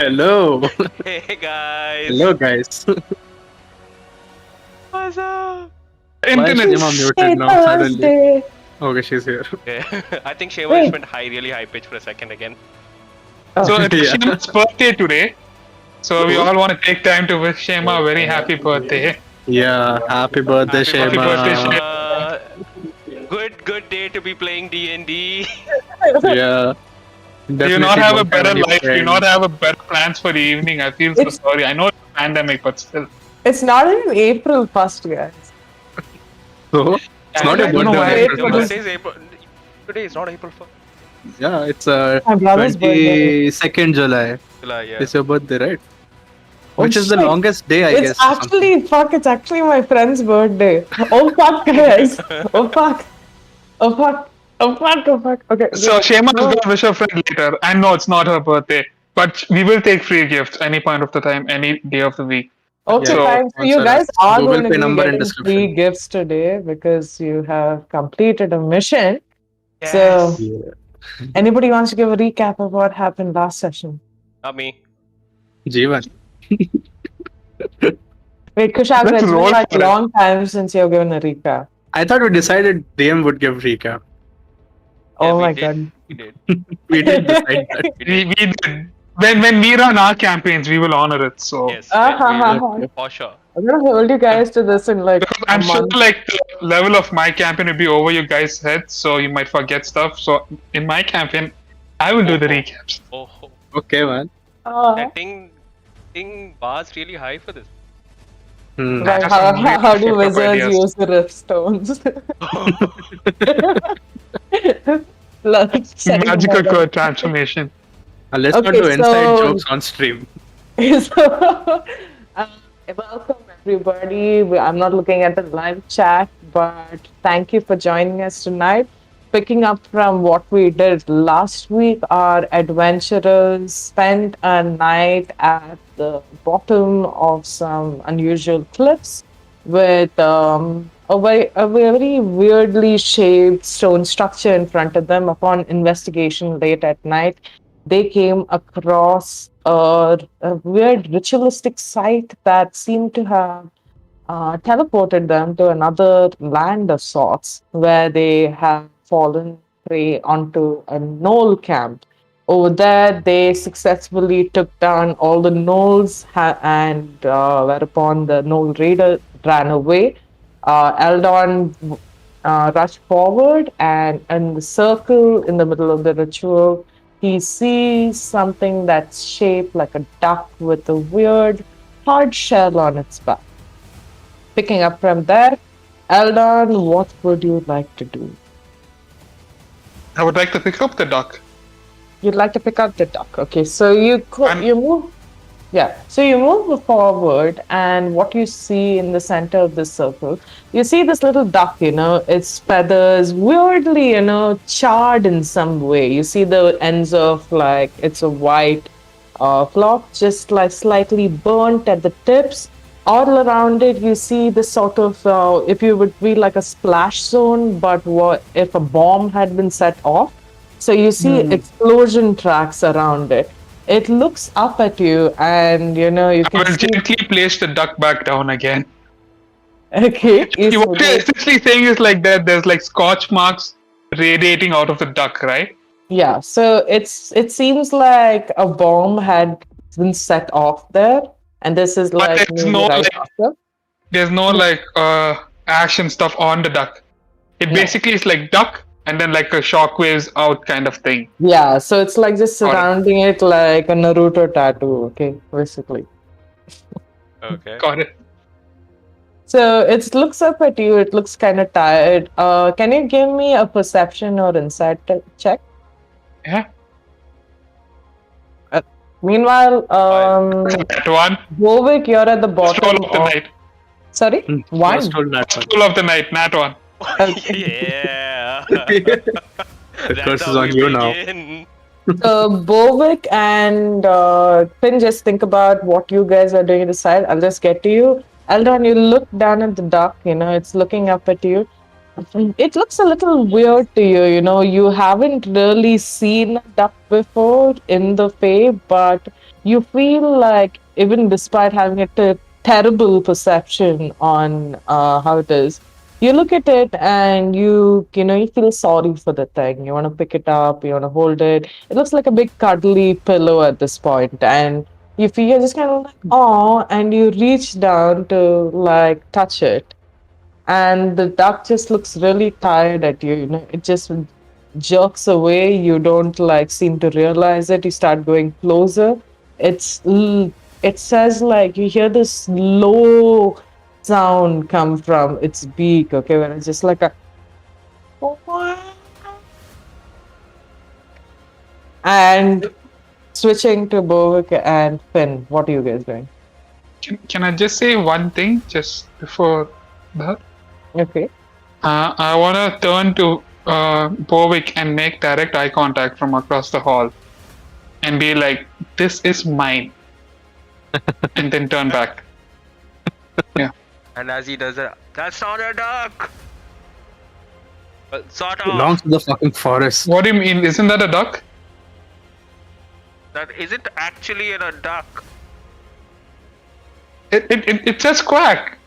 Hello. Hey guys. Hello, guys. What's up? Why is Internet. Shima muted now suddenly? Thursday. Okay, she's here. Okay. I think Shema Hey. just went really high pitch for a second again. Oh. So it's Yeah. Shema's birthday today. So we Oh. all want to take time to wish Shema a very happy birthday. Yeah, happy birthday, Happy Shema. birthday, Shema. Good day to be playing D&D. Yeah. Do you Definitely not have a don't better any life? Do you friends. not have a better plans for the evening? I feel so It's- sorry. I know it's a pandemic, but still. It's not even April 1st, guys. So, it's not your I don't know birthday. why on I April April Your is- first. birthday is April. Today is not April 1st. Yeah, it's My brother's birthday. 22nd July. July, yeah. It's your birthday, right? Oh, Which is the shit. longest day, I It's guess. or something. it's actually my friend's birthday. Oh fuck, guys. Oh fuck. Oh fuck. Oh fuck, oh fuck. Okay. So Shema is No. going to wish her friend later. I know it's not her birthday, but we will take free gifts any point of the time, any day of the week. Okay, Yeah, fine. So you sponsor guys us. are Google going to Pay be number in getting description. free gifts today because you have completed a mission. Yes. So Yeah. anybody wants to give a recap of what happened last session? Not me. Jeevan. Wait, Kushag, Let's it's been roll like a for it. long time since you've given a recap. I thought we decided DM would give recap. Oh we my did. god. We did. We did decide that. We did. When we run our campaigns, we will honor it. So Yes. For sure. I'm gonna hold you guys to this in like because a I'm sure month. like the level of my campaign will be over your guys' heads, so you might forget stuff. So in my campaign, I will do the recaps. Oh, Okay, man. setting bars really high for this. Like Just some weird how do fucked up wizards ideas. use the rift stones? Like, setting Magical them up. code transformation. Let's not Okay, do inside so- jokes on stream. So, welcome everybody. I'm not looking at the live chat, but thank you for joining us tonight. Picking up from what we did last week, our adventurers spent a night at the bottom of some unusual cliffs with a very weirdly shaped stone structure in front of them. Upon investigation late at night, they came across a weird ritualistic site that seemed to have teleported them to another land of sorts where they have fallen prey onto a Gnoll camp. Over there, they successfully took down all the Gnolls and whereupon the Gnoll raider ran away. Eldon rushed forward and in the circle in the middle of the ritual, he sees something that's shaped like a duck with a weird hard shell on its back. Picking up from there, Eldon, what would you like to do? I would like to pick up the duck. You'd like to pick up the duck. Okay, so you I'm- you move. Yeah, so you move forward, and what you see in the center of this circle, you see this little duck. Its feathers weirdly, charred in some way. You see the ends of like it's a white flock, just like slightly burnt at the tips. All around it, you see this sort of, if you would be like a splash zone, but what if a bomb had been set off? So you see explosion tracks around it. It looks up at you, and you I can will see. gently place the duck back down again. Okay, you What see you're this- essentially saying is like that there's like scorch marks radiating out of the duck, right? yeah. So it seems like a bomb had been set off there, and this is But like there's maybe no, right like- after. There's no like ash and stuff on the duck. It No. basically is like duck and then like a shockwaves out kind of thing. Yeah, so it's like just Got it. surrounding it like a Naruto tattoo. Okay, basically. Okay. Got it. So it looks up at you. It looks kind of tired. Can you give me a perception or insight check? Yeah. Meanwhile, That one. Govik, you're at the First roll bottom of the of. night. Sorry, one. First roll that one. Roll of the night, nat one. Yeah. The curse is on you now. Bovik and Finn, just think about what you guys are doing to decide. I'll just get to you. Eldon, you look down at the duck, it's looking up at you. It looks a little weird to you, you know. You haven't really seen a duck before in the Fae, but you feel like, even despite having a terrible perception on how it is, you look at it and you feel sorry for the thing. You want to pick it up, you want to hold it. It looks like a big cuddly pillow at this point, and you feel you're just kind of like, oh, and you reach down to like touch it, and the duck just looks really tired at you. You know, it just jerks away. You don't like seem to realize it. You start going closer. It says like you hear this low sound come from its beak. Okay, when it's just like a and switching to Bovik and Finn. What are you guys doing? Can I just say one thing just before that? Okay. I want to turn to Bovik and make direct eye contact from across the hall and be like, this is mine. And then turn back. Yeah. And as he does that, that's not a duck. Well, sort of. Belongs to the fucking forest. What do you mean? Isn't that a duck? That isn't actually a duck. It says quack.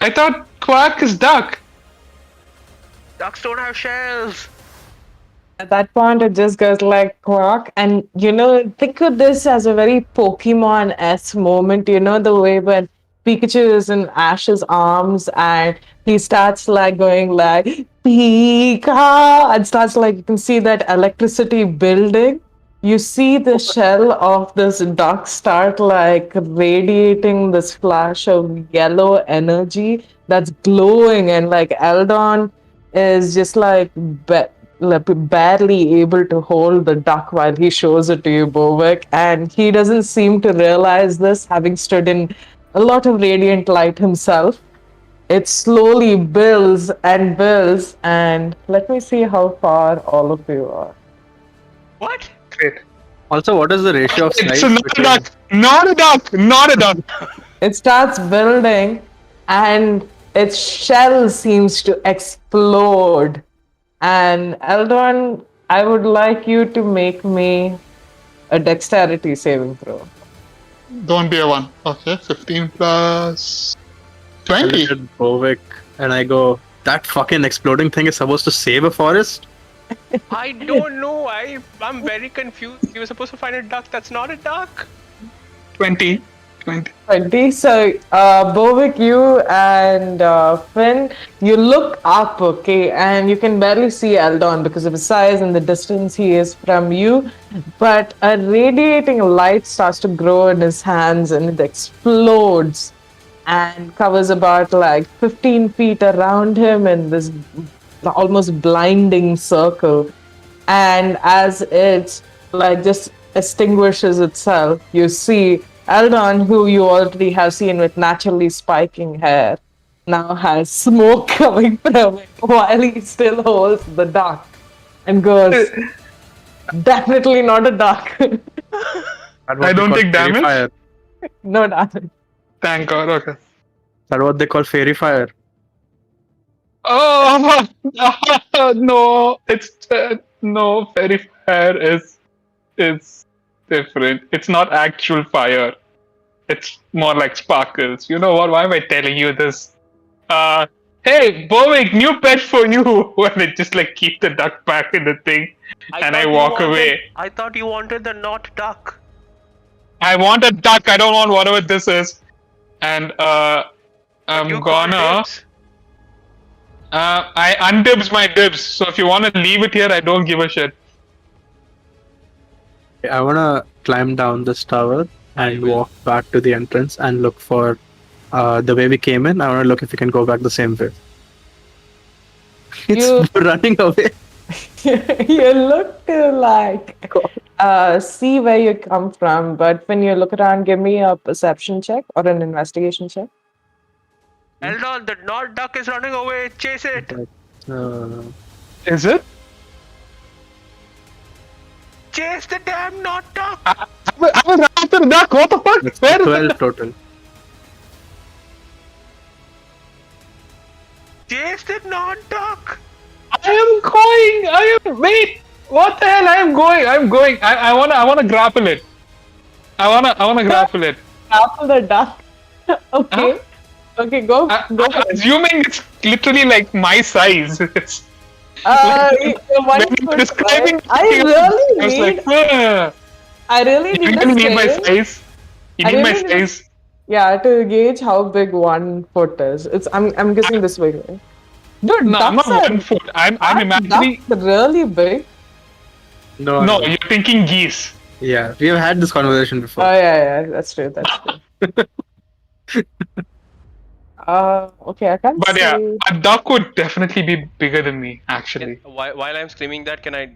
I thought quack is duck. Ducks don't have shells. At that point, it just goes like quack, and think of this as a very Pokemon-esque moment. You know, the way when Pikachu is in Ash's arms and he starts like going like Pika, and starts like you can see that electricity building. You see the shell of this duck start like radiating this flash of yellow energy that's glowing, and like Eldon is just like barely able to hold the duck while he shows it to you, Bovik, and he doesn't seem to realize this, having stood in a lot of radiant light himself. It slowly builds and builds, and let me see how far all of you are. What? Great. Also, what is the ratio of size? It's not a duck. Not a duck. Not a duck. It starts building, and its shell seems to explode. And Eldon, I would like you to make me a dexterity saving throw. Don't be a 1. Okay, 15 plus I 20. look at Bovik and I go, that fucking exploding thing is supposed to save a forest? I don't know. I'm very confused. You were supposed to find a duck. That's not a duck. 20. 20. 20. So, Bovik, you and Finn, you look up, okay, and you can barely see Eldon because of his size and the distance he is from you. But a radiating light starts to grow in his hands, and it explodes and covers about like 15 feet around him in this almost blinding circle. And as it like just extinguishes itself, you see Eldon, who you already have seen with naturally spiking hair, now has smoke coming from it while he still holds the duck and goes, definitely not a duck. I don't take damage? Fire. No damage. Thank God. Okay. That's what they call fairy fire. Oh no! It's no. Fairy fire is different. It's not actual fire. It's more like sparkles. You know what? Why am I telling you this? Hey, Bovik, new pet for you. And I just like keep the duck back in the thing, and I walk away. I thought you wanted the not duck. I want a duck. I don't want whatever this is. And I'm You gonna. called dibs. I undibs my dibs. So if you want to leave it here, I don't give a shit. I wanna climb down this tower and walk back to the entrance and look for the way we came in. I wanna look if we can go back the same way. It's running away. You look to like see where you come from, but when you look around, give me a perception check or an investigation check. Eldon, the not duck is running away. Chase it. Is it? Chase the damn not duck. I was after the duck. What the fuck? That's Where is 12 it? total. Chase did not duck. I am going. Wait. What the hell? I am going. I wanna grapple it. I wanna grapple it. Apple the duck. Okay. Okay, go I'm for it. assuming it's literally like my size. It's You're 1 when you were foot, describing right? I it, really I was need. like, I really you need really a need my scale. size. You I need my really need a- size. Yeah, to gauge how big 1 foot is. I'm guessing this way. Right? Dude, No, I'm not ducks are 1 foot. I'm aren't imagining. ducks really big. No, No, no. you're thinking geese. Yeah, we have had this conversation before. Oh yeah, that's true. That's true. Okay, I can't But yeah, see. a duck would definitely be bigger than me, actually. While I'm screaming that, can I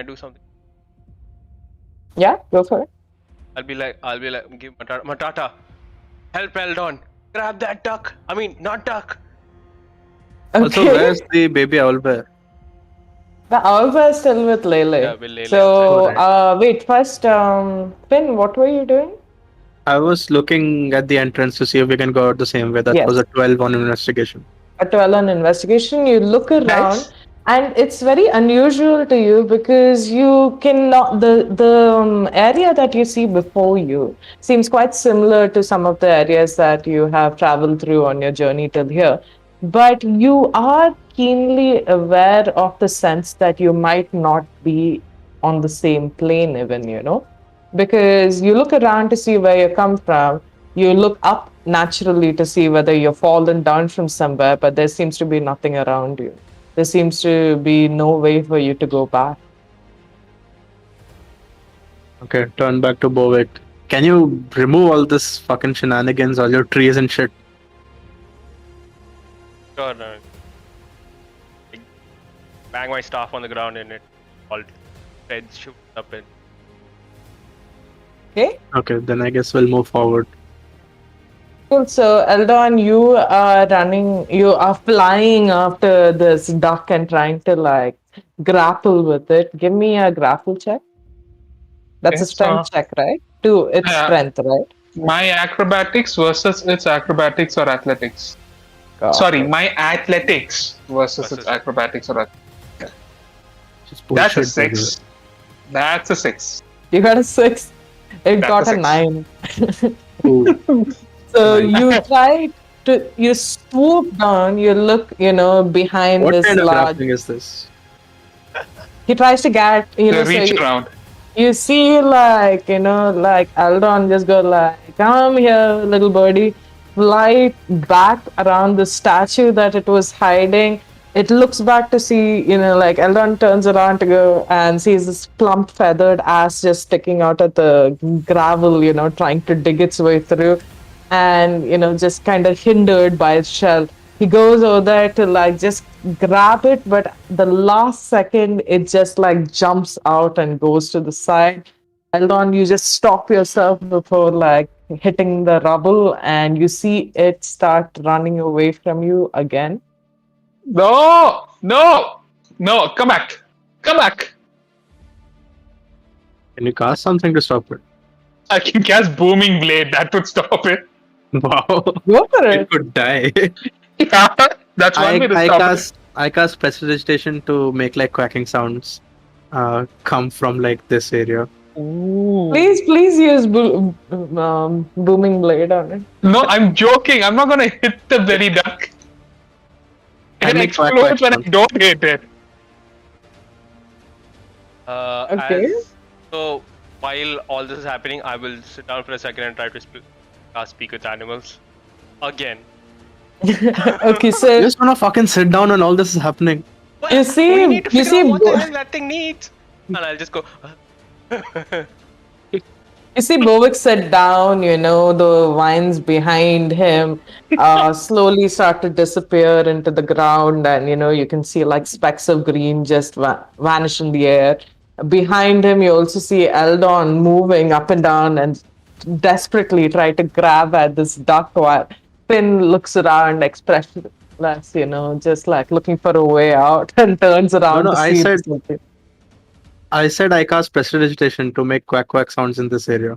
do something? Yeah, go for it. I'll be like, give Matata, help Eldon, grab that duck. I mean, not duck. Also, Okay. where's the baby owl bear? The owl bear is still with Lele. Yeah, with Lele So, outside. wait, first, Finn, what were you doing? I was looking at the entrance to see if we can go out the same way. That Yes. was a 12 on investigation. A 12 on investigation. You look around, Nice. and it's very unusual to you because you cannot. The area that you see before you seems quite similar to some of the areas that you have traveled through on your journey till here. But you are keenly aware of the sense that you might not be on the same plane, even, because you look around to see where you come from. You look up naturally to see whether you've fallen down from somewhere, but there seems to be nothing around you. There seems to be no way for you to go back. Okay, turn back to Bovik. Can you remove all this fucking shenanigans, all your trees and shit? Sure. I bang my staff on the ground and it all heads shoot up in. Okay? Okay, then I guess we'll move forward. Cool. So, Eldon, you are flying after this duck and trying to grapple with it. Give me a grapple check. That's a Okay, strength so- check, right? To its Yeah. strength, right? My acrobatics versus its acrobatics or athletics. Sorry, my athletics versus its Versus- acrobatics or athletics. Just That's a bullshit, 6. That's a 6. You got a 6. It That's got a a 6. 9. Ooh. So Nice. you swoop down, you look, behind What this kind of large. grappling is this? He tries to get, The so reach around. you see, Eldon just go come here, little birdie, fly back around the statue that it was hiding. It looks back to see, Eldon turns around to go and sees this plump feathered ass just sticking out of the gravel, trying to dig its way through, and, just kind of hindered by its shell. He goes over there to just grab it, but the last second it just jumps out and goes to the side. Eldon, you just stop yourself before hitting the rubble, and you see it start running away from you again. No! Come back! Come back! Can you cast something to stop it? I can cast Booming Blade. That would stop it. Wow. Go for It it. could die. That's one way to I stop it. cast prestidigitation to make quacking sounds come from this area. Ooh. Please use booming blade on it. No, I'm joking. I'm not gonna hit the bloody duck. I It make quack explodes when I sounds. don't hit it. Okay. So while all this is happening, I will sit down for a second and try to speak with animals again. Okay, You so just wanna fucking sit down when all this is happening. You see- we need to you figure see out what the bo- hell that thing needs, and I'll just go. you see Bovik sit down, the vines behind him slowly start to disappear into the ground, and you can see specks of green just vanish in the air. Behind him, you also see Eldon moving up and down and desperately try to grab at this duck while Finn looks around, expressionless, just looking for a way out, and turns around No, to I see said- something. I said I cast prestidigitation to make quack quack sounds in this area.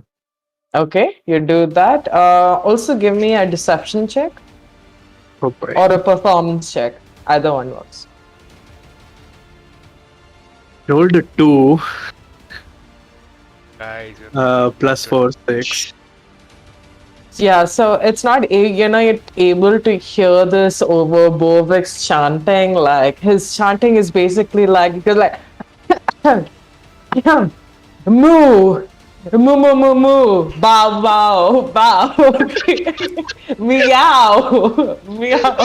Okay, you do that. Also, give me a deception check Oh boy. or a performance check. Either one works. Rolled a 2, Guys, you're plus 4, 6. Yeah, so it's not, you're not able to hear this over Borvik's chanting. Like, his chanting is basically like, because like, moo, moo, moo, moo, moo, bow, bow, bow, meow, meow.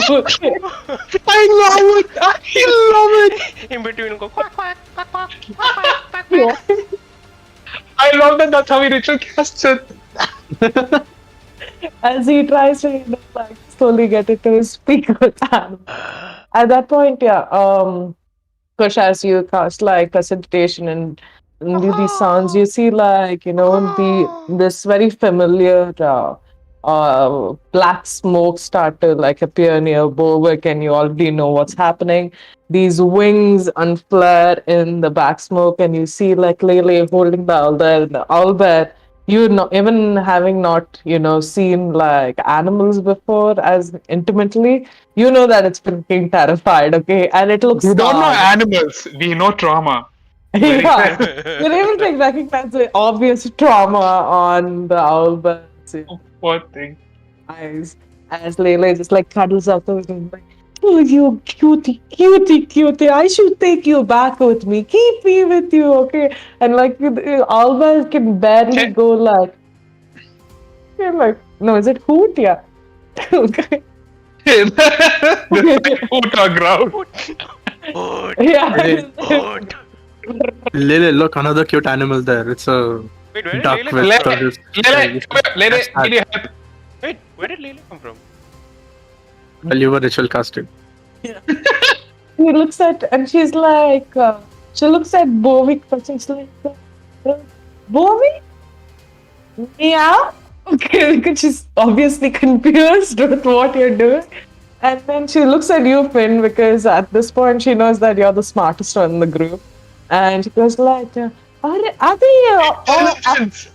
I love it. I love it. in between, go quack, quack, quack, quack, quack, quack, quack. I love that. That's how he ritual casts it. As he tries to, like, slowly get it to his speaker. At that point, Kush, as you cast like precipitation and do these sounds, you see like this very familiar black smoke start to like appear near Borwick, and you already know what's happening. These wings unflare in the back smoke, and you see like Lele holding the owlbear, and the owlbear, you know, even having not seen like animals before as intimately, you know that it's freaking terrified, okay? And it looks We don't know scarred. animals. We know trauma. Very Yeah, fair. you're able to recognize the obvious trauma on the owlbear's What thing? eyes as Lele just like cuddles up to him like, oh, you cutie, cutie, cutie, I should take you back with me. Keep me with you, okay? And like Owlbear can barely Okay. go like, you're like, no, is it hoot? Yeah. Okay. This like foot or ground. Hoot, Yeah. hoot. Lily, look, another cute animal there. It's a Wait, where did duck Lele with come Lele, from? feathers. Lele, come here. Lele, need your help. Wait, where did Lele come from? Well, you were ritual casting. He looks at, and she's like, she looks at Bovik, but she's like, Bovik? Yeah? Okay, because she's obviously confused with what you're doing. And then she looks at you, Finn, because at this point she knows that you're the smartest one in the group. And she goes like, are they Intelligence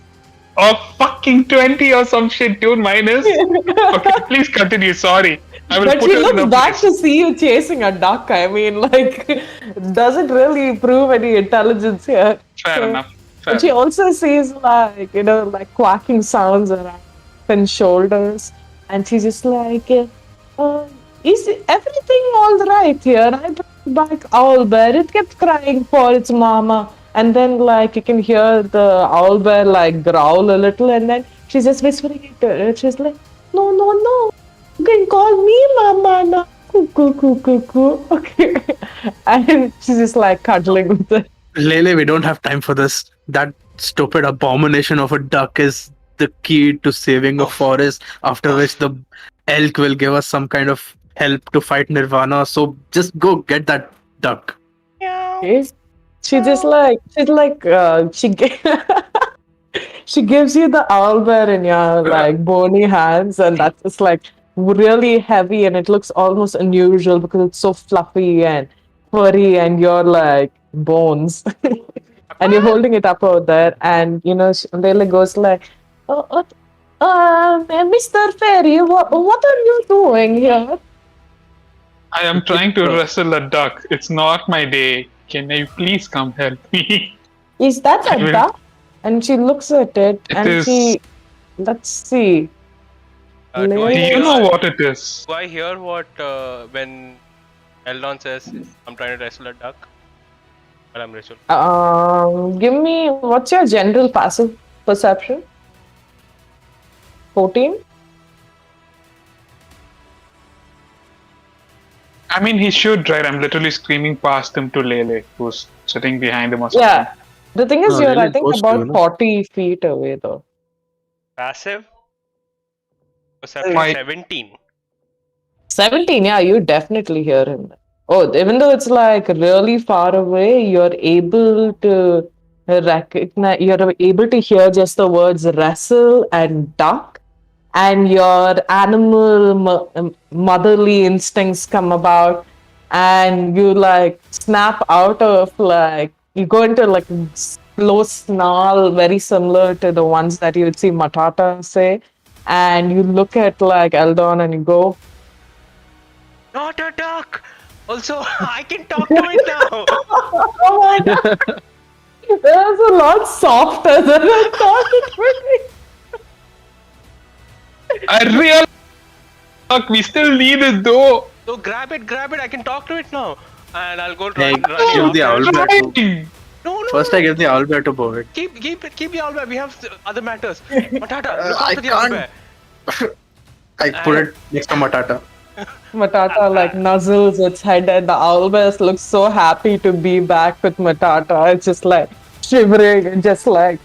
of fucking 20 or some shit, dude. Minus. Okay, please continue. Sorry. I will But put she it in looks a back place. to see you chasing a duck. I mean, like, doesn't really prove any intelligence here. Fair So- enough. Fair And she also sees like, like quacking sounds around Finn's shoulders. And she's just like, is everything all right here? I brought back Owlbear. It kept crying for its mama. And then like you can hear the Owlbear like growl a little, and then she's just whispering it to her. She's like, no, no, no. You can call me mama now. Cuckoo, cuckoo, cuckoo. Okay. And she's just like cuddling with it. Lele, we don't have time for this. That stupid abomination of a duck is the key to saving a forest, after which the elk will give us some kind of help to fight Nirvana. So just go get that duck. Okay. She just like she gives you the owlbear in your like bony hands, and that's just like really heavy, and it looks almost unusual because it's so fluffy and furry, and you're like bones, and you're holding it up out there, and Lele goes like, Mr. Fairy, what are you doing here? I am trying to wrestle a duck. It's not my day. Can you please come help me? Is that I a will- duck? And she looks at it, and is- let's see. Do Do I Do you hear, know what it is? do I hear what when Eldon says, I'm trying to wrestle a duck? Well, I'm ritual. Give me, what's your general passive perception? 14? I mean, he should, right? I'm literally screaming past him to Lele, who's sitting behind him or something. Yeah. The thing is, No, you're, I really think, close to about you, no? 40 feet away, though. Passive? Perception My- 17. 17, yeah, you definitely hear him. Oh, even though it's like really far away, you're able to recognize, you're able to hear just the words wrestle and duck, and your animal motherly instincts come about, and you like snap out of like, you go into like slow snarl, very similar to the ones that you would see Matata say, and you look at like Eldon and you go, Not a duck! Also, I can talk to it now. Oh my god, that was a lot softer than I thought it would be. I real. Fuck, we still need it though. So grab it. I can talk to it now. And I'll go Hey, run give the after it. owlbear to. Trying. No. First, I give the owlbear to Bovik. Keep the owlbear. We have other matters. Matata, look I after the can't. owlbear. I put it next to Matata. Matata like nuzzles its head, and the owlbear looks so happy to be back with Matata. It's just like shivering and just like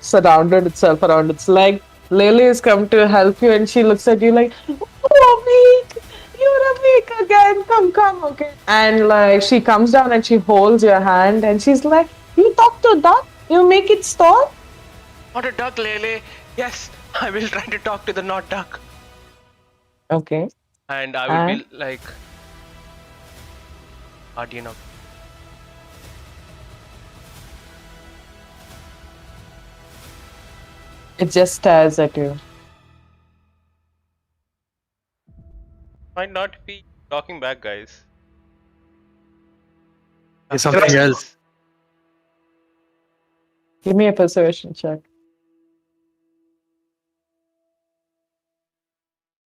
surrounded itself around its leg. Lily has come to help you, and she looks at you like, "Oh, weak! You're awake again. Come, okay." And like she comes down and she holds your hand, and she's like, "You talk to duck? You make it stop?" Not a duck, Lele. Yes, I will try to talk to the not duck. Okay. And I will be like, guardian of. It just stares at you. Might not be talking back, guys. It's something else. Give me a persuasion check.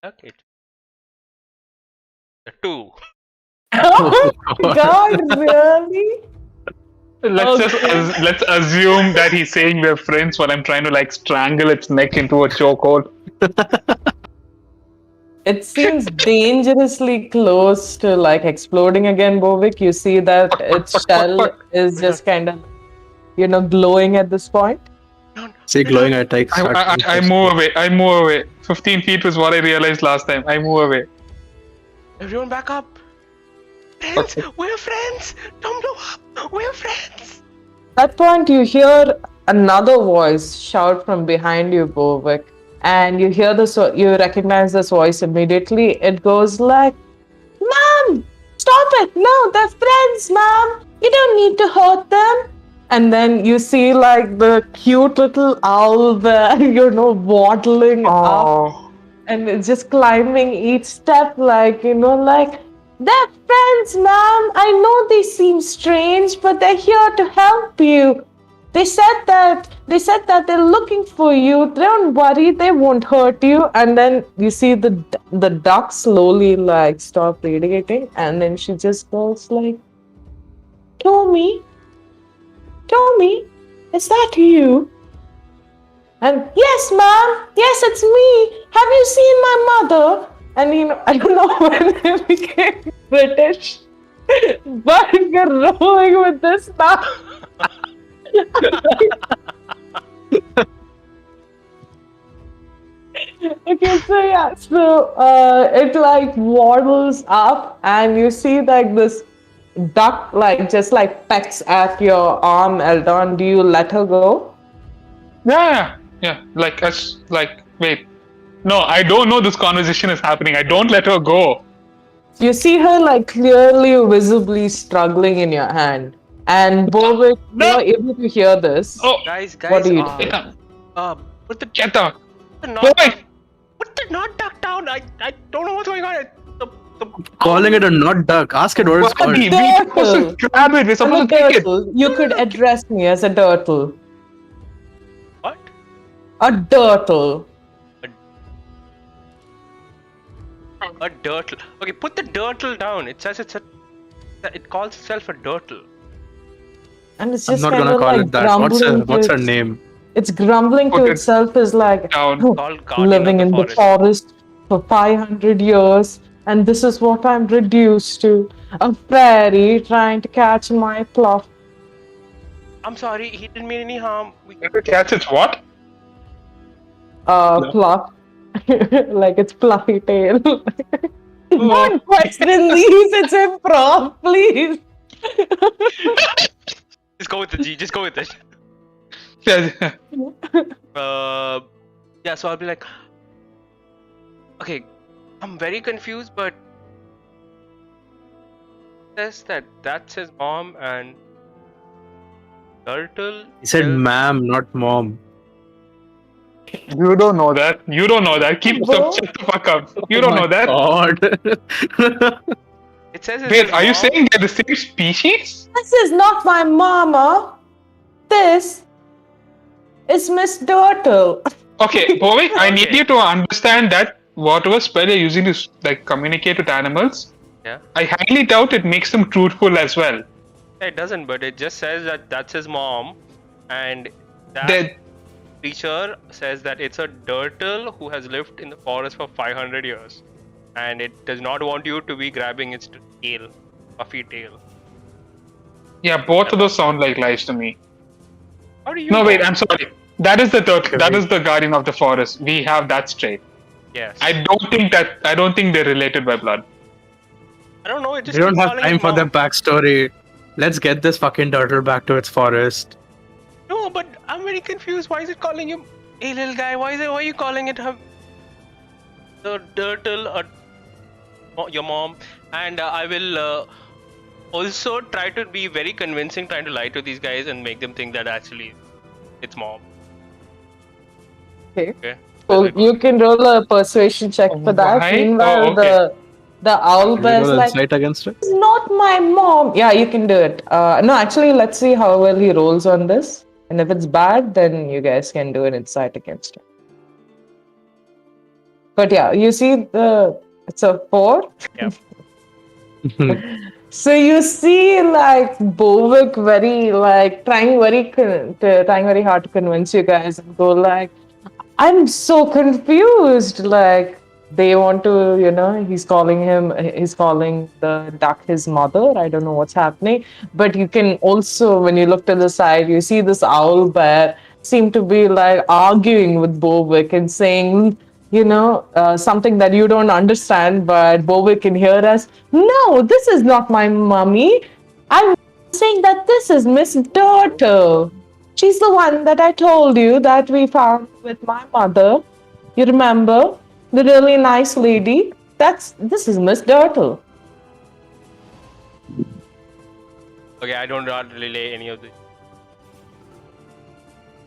Okay. The 2. Oh my god, really? Let's assume that he's saying we're friends while I'm trying to like strangle its neck into a chokehold. It seems dangerously close to like exploding again, Bovik. You see that its shell is just kind of, glowing at this point. See, glowing attacks. I move away. I move away. 15 feet was what I realized last time. I move away. Everyone back up. Friends, we're friends. Don't blow up. We're friends. At that point, you hear another voice shout from behind you, Bovik. And you hear this, you recognize this voice immediately. It goes like, "Mom, stop it. No, they're friends, Mom. You don't need to hurt them." And then you see like the cute little owl there, waddling up. And it's just climbing each step like, "They're friends, Mom. I know they seem strange, but they're here to help you. They said that they're looking for you. Don't worry, they won't hurt you." And then you see the duck slowly like stop radiating, and then she just goes like, Tommy, is that you?" And "Yes, Mom. Yes, it's me. Have you seen my mother?" And I don't know when they became British, but we're rolling with this now. Okay, so it like waddles up, and you see like this duck like just like pecks at your arm, Eldon. Do you let her go? Yeah. Wait. No, I don't know this conversation is happening. I don't let her go. You see her like clearly, visibly struggling in your hand. And Bovik, No. you're able to hear this. Oh, Guys, What do you put the get her. not Boy. duck. Put the not duck down. I don't know what's going on. The Calling it a not duck. Ask it what it's called. Buddy, we're supposed to grab it. We're I'm a supposed to take it. turtle. You could address me as a turtle. what? A turtle. A dirtle. Okay, put the dirtle down. It says it calls itself a dirtle. And it's I'm just not kind gonna of call like it that. What's her its- name? It's grumbling to Okay. itself is like, Down. Called guardian living of in the the forest for 500 years, and this is what I'm reduced to. A fairy trying to catch my fluff. I'm sorry, he didn't mean any harm. Catch its what? No. Fluff. Like its fluffy tail. Don't question these, it's improv, please. Just go with it, G. Just go with it. Yeah. Yeah. So I'll be like, okay, I'm very confused, but says that's his mom and turtle. He said tells- ma'am, not mom. You don't know that. You don't know that. Shut the fuck up. You don't know that. God. It says it's Wait, his are you mom. saying they're the same species? This is not my mama. This is Miss Turtle. Okay, Bovik, I need Okay. you to understand that whatever spell you're using to like communicate with animals, Yeah. I highly doubt it makes them truthful as well. It doesn't, but it just says that that's his mom, and that They creature says that it's a turtle who has lived in the forest for 500 years, and it does not want you to be grabbing its tail, puffy tail. Yeah, both of those sound like lies to me. How do you? No, know? wait, I'm sorry. That is the turtle. That Okay. is the guardian of the forest. We have that straight. Yes. I don't think they're related by blood. I don't know. It just We don't keeps have calling time his for mom. their backstory. Let's get this fucking turtle back to its forest. No, but I'm very confused. Why is it calling you? Hey, little guy. Why are you calling it the turtle? Your mom. And I will also try to be very convincing, trying to lie to these guys and make them think that actually it's mom. Okay. Okay. So you can roll a persuasion check for that. Why? Meanwhile, Oh, okay. the owl Can we bear's roll like, insight against it? "It's not my mom." Yeah, you can do it. No, actually, let's see how well he rolls on this. And if it's bad, then you guys can do an insight against it. But yeah, you see it's a 4. Yeah. So you see, like Bovik very like trying very hard to convince you guys and go like, I'm so confused. Like they want to, he's calling the duck his mother. I don't know what's happening. But you can also, when you look to the side, you see this owl bear seem to be like arguing with Bovik and saying, something that you don't understand, but Bovik can hear us. No, this is not my mummy. I'm saying that this is Miss Turtle. She's the one that I told you that we found with my mother. You remember? The really nice lady? This is Miss Turtle. Okay, I don't relay any of the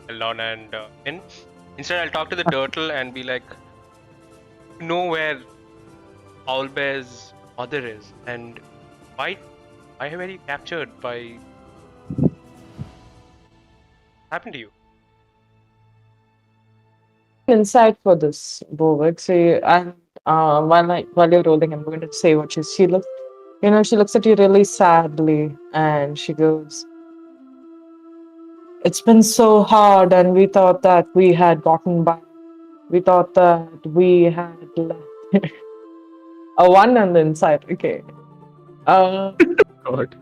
Elon and in. Instead, I'll talk to the turtle and be like, "You know where Owlbear's mother is, and why were you captured by? Happened to you?" Insight for this, Bovik. See, and while you're rolling, I'm going to say what she looks. She looks at you really sadly, and she goes, "It's been so hard, and we thought that we had gotten by. We thought that we had a 1 on the inside. Okay. God.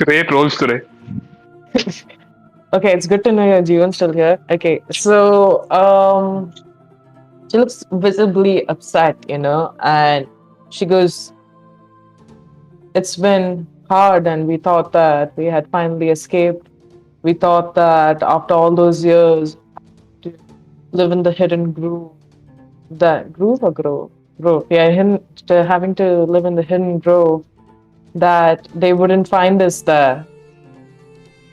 Great rolls today. Okay, it's good to know your Jeevan's still here. Okay, so she looks visibly upset, and she goes, "It's been hard, and we thought that we had finally escaped. We thought that after all those years, to live in the hidden grove, that grove or grove? Grove, yeah, having to live in the hidden grove, that they wouldn't find us there.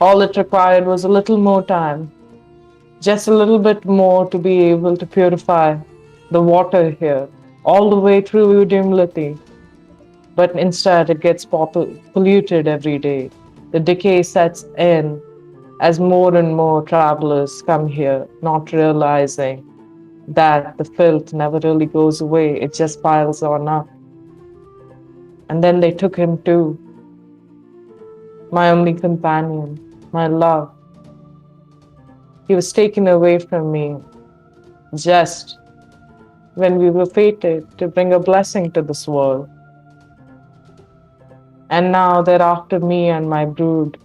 All it required was a little more time, just a little bit more to be able to purify the water here, all the way through Udimlati. But instead, it gets polluted every day. The decay sets in as more and more travelers come here, not realizing that the filth never really goes away, it just piles on up. And then they took him too. My only companion, my love. He was taken away from me just when we were fated to bring a blessing to this world. And now they're after me and my brood.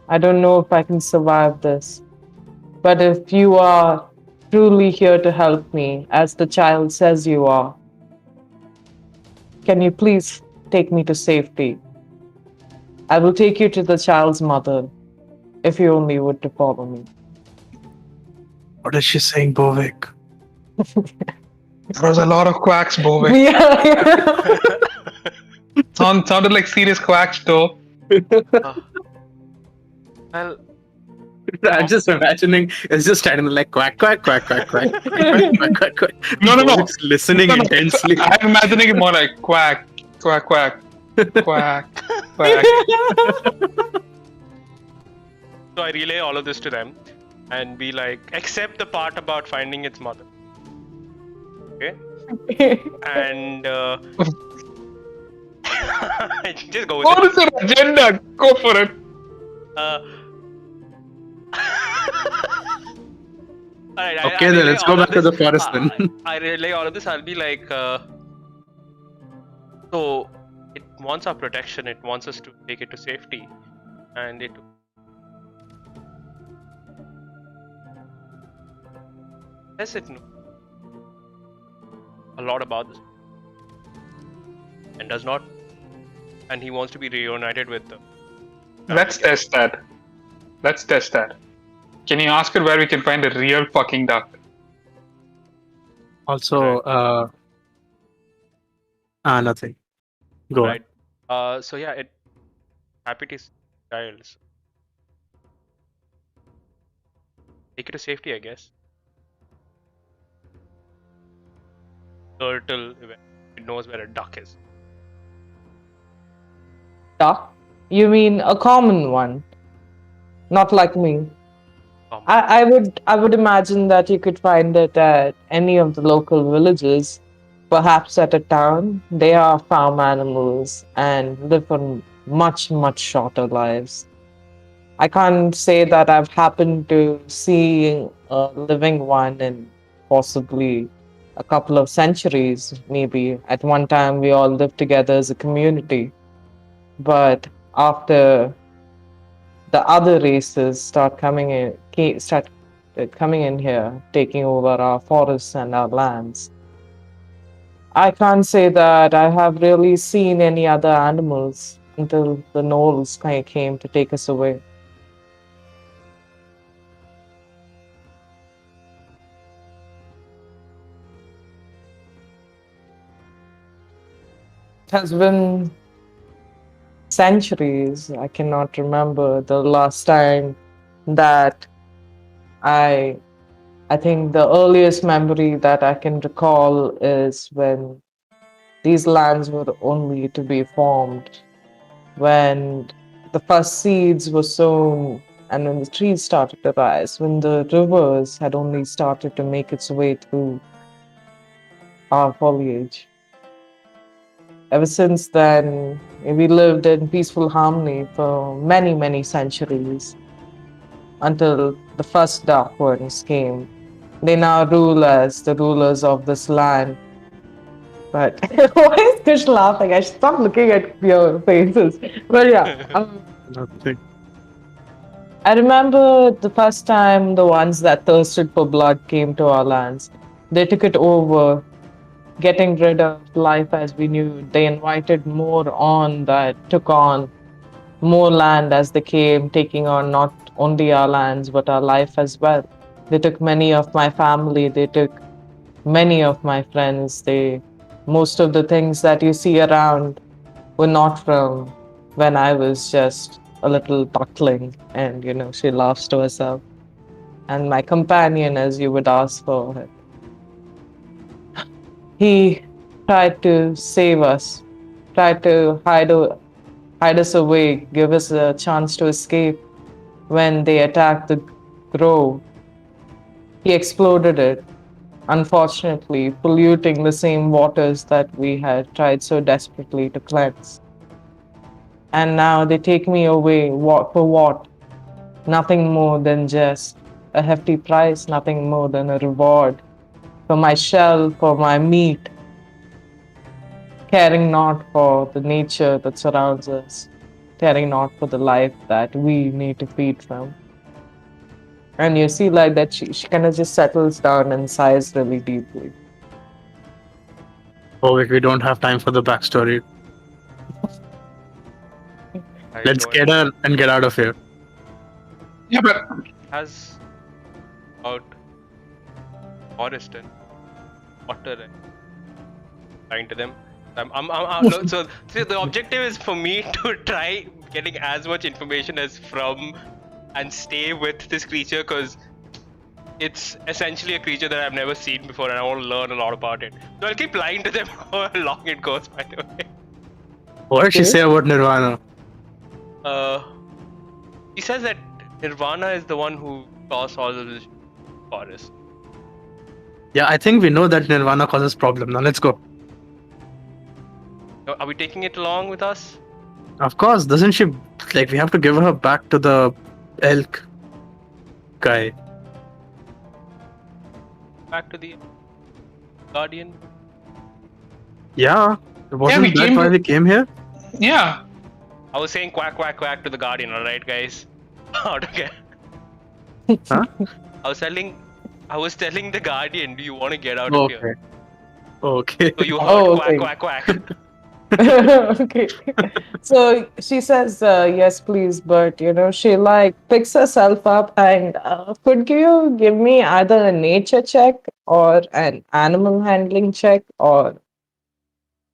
I don't know if I can survive this. But if you are truly here to help me, as the child says you are, can you please take me to safety? I will take you to the child's mother, if you only would to follow me." What is she saying, Bovik? There was a lot of quacks, Bovik. Yeah. Sounded like serious quacks, though. Well, I'm just imagining it's just standing there like quack, quack, quack, quack, quack, quack, quack, quack, quack. No. Bovik's listening intensely. I'm imagining it more like quack, quack, quack. Quack, quack. So I relay all of this to them and be like, except the part about finding its mother. Okay? And just go with What it. is your agenda? Go for it. Alright, Okay, I then relay let's all go of back to this. the forest then. I relay all of this. I'll be like, so it wants our protection. It wants us to take it to safety, and it. Yes, it knows a lot about this, and does not. And he wants to be reunited with them. Let's test that. Let's test that. Can you ask her where we can find a real fucking duck? Also, nothing. Go on. Right. So yeah, it happy to see child. So take it to safety, I guess. Turtle, it knows where a duck is. Duck? You mean a common one? Not like me. Common. I would imagine that you could find it at any of the local villages, perhaps at a town. They are farm animals and live on much shorter lives. I can't say that I've happened to see a living one in possibly a couple of centuries, maybe. At one time, we all lived together as a community. But after the other races start coming in here, taking over our forests and our lands, I can't say that I have really seen any other animals until the Gnolls came to take us away. It has been centuries. I cannot remember the last time that I think the earliest memory that I can recall is when these lands were only to be formed, when the first seeds were sown and when the trees started to rise, when the rivers had only started to make its way through our foliage. Ever since then, we lived in peaceful harmony for many centuries until the first dark ones came. They now rule as the rulers of this land. But why is Kush laughing? I should stop looking at your faces. But yeah, Nothing. I remember the first time the ones that thirsted for blood came to our lands. They took it over, getting rid of life as we knew it. They invited more on that took on more land as they came, taking on not only our lands but our life as well. They took many of my family, they took many of my friends. Most of the things that you see around were not from when I was just a little duckling, and she laughs to herself. And my companion, as you would ask for it, he tried to save us, tried to hide us away, give us a chance to escape when they attacked the grove. He exploded it, unfortunately, polluting the same waters that we had tried so desperately to cleanse. And now they take me away. For what? Nothing more than just a hefty price, nothing more than a reward for my shell, for my meat, caring not for the nature that surrounds us, caring not for the life that we need to feed from. And you see like that she kind of just settles down and sighs really deeply. Oh, wait, we don't have time for the backstory. I Let's don't get her and get out of here. Yeah, but has about forest and water and trying to them. No, so see, the objective is for me to try getting as much information as from and stay with this creature because it's essentially a creature that I've never seen before and I want to learn a lot about it. So I'll keep lying to them how long it goes, by the way. What did she Okay. say about Nirvana? He says that Nirvana is the one who caused all of this forest. Yeah, I think we know that Nirvana causes problem. Now let's go. Are we taking it along with us? Of course, doesn't she? Like, we have to give her back to the elk guy. Back to the Guardian? Yeah, wasn't we that came why to- we came here? Yeah. I was saying quack, quack, quack to the Guardian, alright, guys? Okay. Huh? I was telling the Guardian, do you want to get out of Okay. here? Okay. So you heard Oh, quack, okay. quack, quack. Okay. So she says, yes, please, but she like picks herself up and could you give me either a nature check or an animal handling check or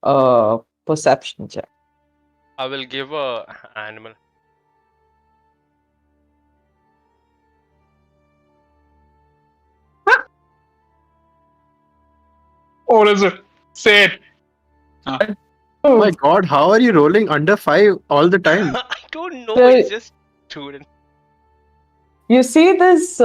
a perception check? I will give a animal. What is it? Say it. Oh my god, how are you rolling under 5 all the time? I don't know, So- it's just student. You see this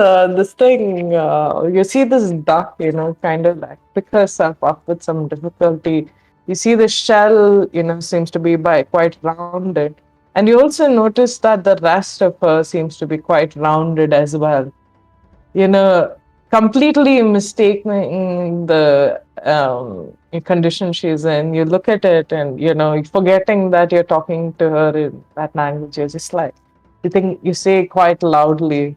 thing, you see this duck, kind of like pick herself up with some difficulty. You see the shell, seems to be quite rounded. And you also notice that the rest of her seems to be quite rounded as well. Completely mistaking the condition she's in. You look at it and, forgetting that you're talking to her in that language, you're just like, you say quite loudly,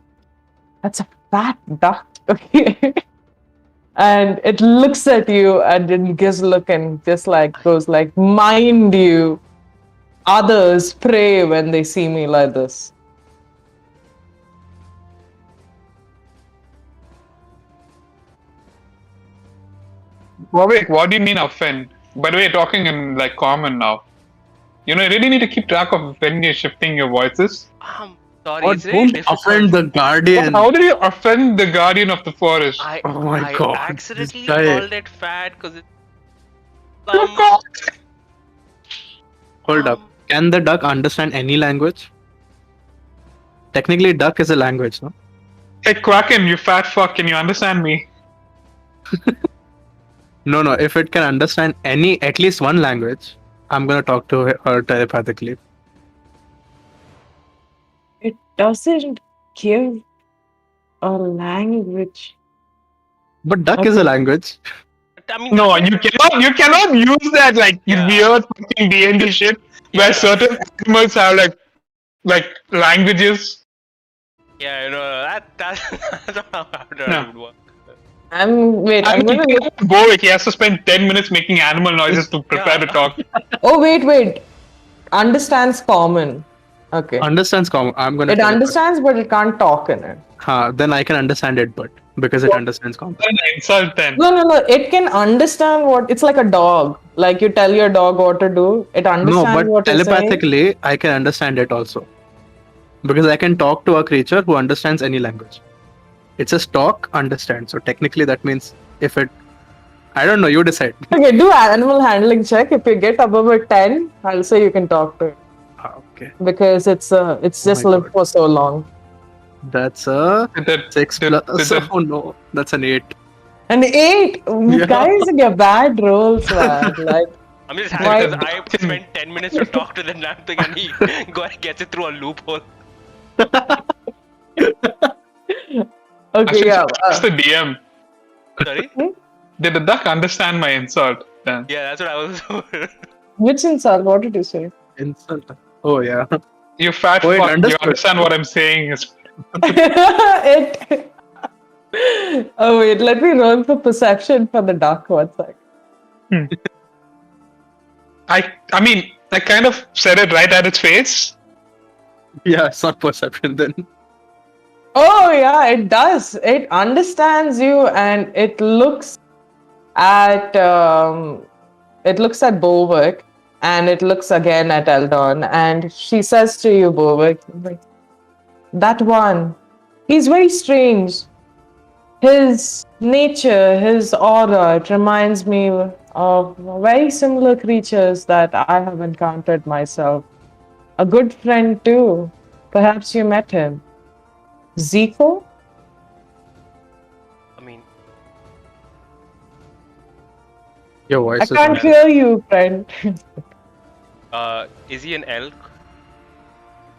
that's a fat duck. Okay. And it looks at you and it gives a look and just like goes like, mind you, others pray when they see me like this. Vivek, what do you mean offend? By the way, talking in like common now. You really need to keep track of when you're shifting your voices. Sorry, What, it's really don't difficult. offend the guardian. How did you offend the guardian of the forest? Oh my I God, accidentally this guy. called it fat because it's Hold up. Can the duck understand any language? Technically, duck is a language, no? Hey, Kraken, you fat fuck, can you understand me? No. If it can understand at least one language, I'm gonna talk to her telepathically. It doesn't give a language. But duck is a language. I mean, No, you cannot use that like Yeah. weird fucking D&D shit where Yeah. certain animals have like languages. Yeah, that's not how No. it would work. I'm gonna look. Bowick, he has to spend 10 minutes making animal noises to prepare to Yeah. talk. Oh, wait. Understands common. Okay. Understands common. I'm gonna. It understands, but it can't talk in it. Then I can understand it, but because it understands common. An insult then. No. It can understand what it's like a dog. Like you tell your dog what to do, it No, understands but what you're saying. telepathically, I can understand it also. Because I can talk to a creature who understands any language. It says talk, understand. So technically, that means if it. I don't know, you decide. Okay, do animal handling check. If you get above a 10, I'll say you can talk to it Okay. because it's just my lived God. for so long. That's a 6 plus. Oh no, that's an 8. An 8, Yeah. guys, you're bad rolls, man. Like. I'm just happy Why- because I spent 10 minutes to talk to the damn thing and he gets it through a loophole. Okay, yeah. That's the DM. Sorry? Did the duck understand my insult then? Yeah, that's what I was. Which insult? What did you say? Insult. Oh yeah. You fat Oh, it fuck, you understood. understand what I'm saying is It. Oh wait, let me roll for perception for the duck. 1 sec. I mean, I kind of said it right at its face. Yeah, it's not perception then. Oh yeah, it does. It understands you, and it looks at Bovick, and it looks again at Eldon, and she says to you, Bovick, like, that one, he's very strange. His nature, his aura, it reminds me of very similar creatures that I have encountered myself. A good friend too. Perhaps you met him. Zico? I mean, Your I voice is can't not. hear you, friend. is he an elk?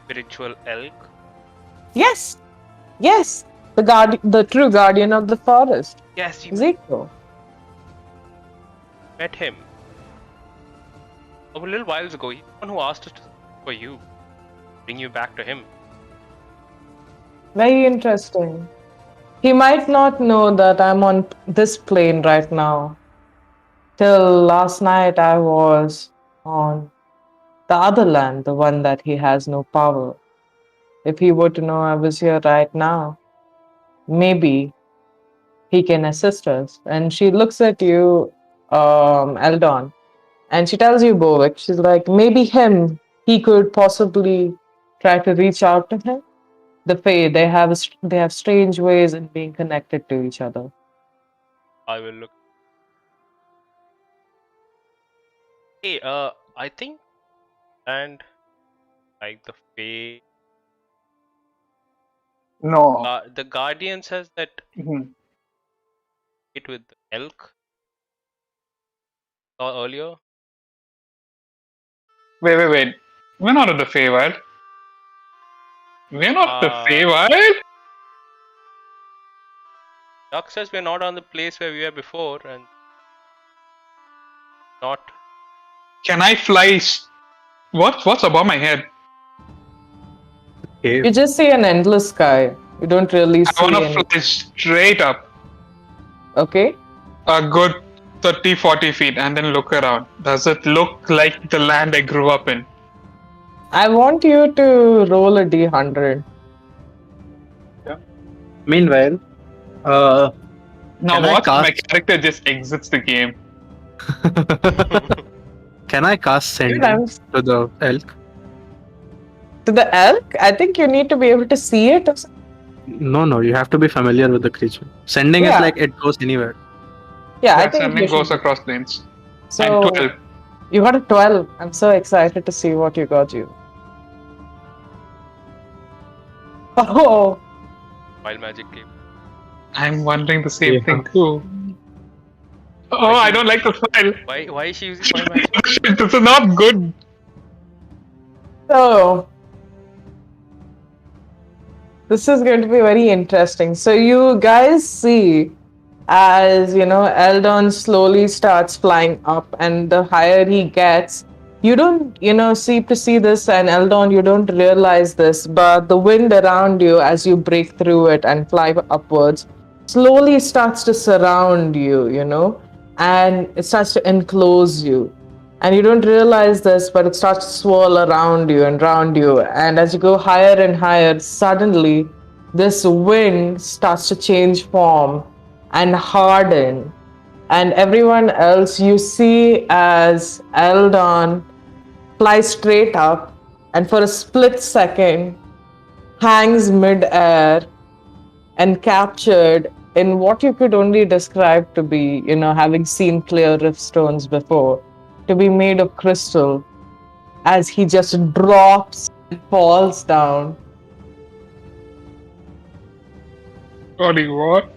Spiritual elk? Yes, yes. The true guardian of the forest. Yes, you Zico. met him a little while ago. He's the one who asked us to for you, bring you back to him. Very interesting. He might not know that I'm on this plane right now. Till last night, I was on the other land, the one that he has no power. If he were to know I was here right now, maybe he can assist us. And she looks at you, Eldon, and she tells you, Bovik, she's like, maybe him, he could possibly try to reach out to him. The Fae, they have strange ways in being connected to each other. I will look. Hey, I think and like the Fae, No. the Guardian says that Mhm. it with the elk saw earlier. Wait. We're not at the Feywild. We're not at the Uh, Feywild? Duck says we're not on the place where we were before, and not. Can I fly? What's above my head? Cave. You just see an endless sky. You don't really I want see to any. fly straight up Okay? a good 30, 40 feet and then look around. Does it look like the land I grew up in? I want you to roll a d100. Meanwhile, Now can I watch my cast? character just exits the game. Can I cast Good, sending to the elk? to the elk, I think you need to be able to see it. Or something. No. You have to be familiar with the creature. Sending is Yeah, like it goes anywhere. yeah, I Yeah, think you sending goes should. across planes. And So 12. you got a 12. I'm so excited to see what you got you. Oh, Wild magic game. I'm wondering the same Yeah. thing too. Oh, Why I she- don't like the smile. Why is she using wild magic? This is not good. so this is going to be very interesting. So you guys see as Eldon slowly starts flying up, and the higher he gets, you don't see this, and Eldon, you don't realize this, but the wind around you as you break through it and fly upwards slowly starts to surround you, and it starts to enclose you. And you don't realize this, but it starts to swirl around you and round you. And as you go higher and higher, suddenly this wind starts to change form and harden. And everyone else you see as Eldon fly straight up and for a split second hangs mid-air and captured in what you could only describe to be, having seen clear rift stones before, to be made of crystal as he just drops and falls down. Sorry, what?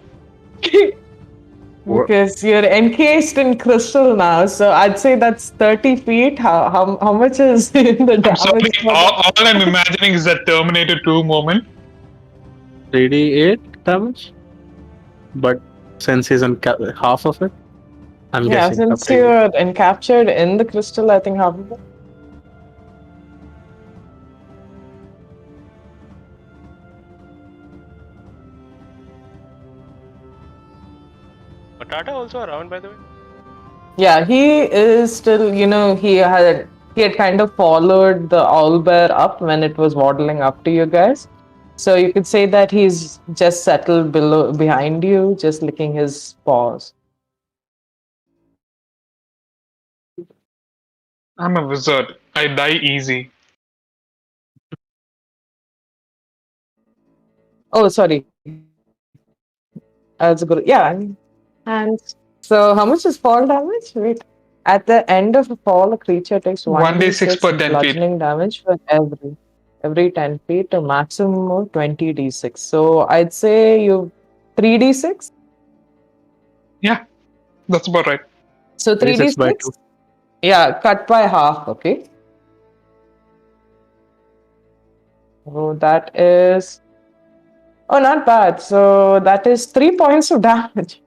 Because you're encased in crystal now, so I'd say that's 30 feet. How much is in the I'm sorry. damage for All, that? all I'm imagining is that Terminator 2 moment. 3d8 damage. But since he's on half of it, I'm Yeah, guessing. since you're encaptured in the crystal, I think half of it. Batata also around, by the way. Yeah, he is still, he had kind of followed the owlbear up when it was waddling up to you guys. So you could say that he's just settled behind you, just licking his paws. I'm a wizard. I die easy. Oh, sorry. That's good. Yeah, and so how much is fall damage? Wait. At the end of a fall, a creature takes 1d6 per 1d6 10 feet. bludgeoning damage for every 10 feet, a maximum of 20d6. So I'd say you 3d6. Yeah, that's about right. So 36 by 3d6. 2. Yeah, cut by half. Okay. So that is. Oh, not bad. So that is 3 points of damage.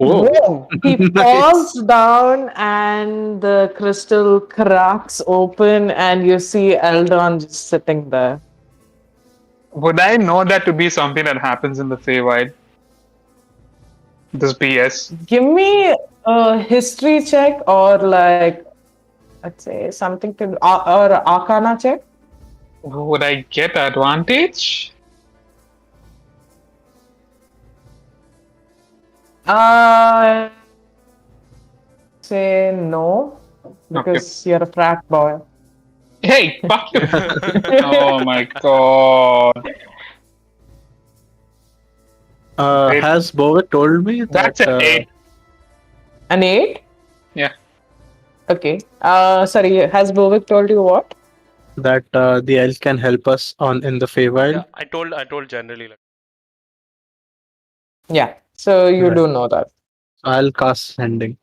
Whoa. Whoa! He falls Nice. down, and the crystal cracks open, and you see Eldon just sitting there. Would I know that to be something that happens in the Feywild? This BS. Give me a history check, or like, let's say something to, or Arcana check. Would I get advantage? Uh, say no, because you're a frat boy. Hey, fuck you! Oh my god. Wait. Has Bovik told me that That's an 8. An 8? Yeah. Okay. Sorry, has Bovik told you what? that the elf can help us on in the Feywild? Yeah, I told generally like. Yeah. So you Right. do know that. I'll cast sending.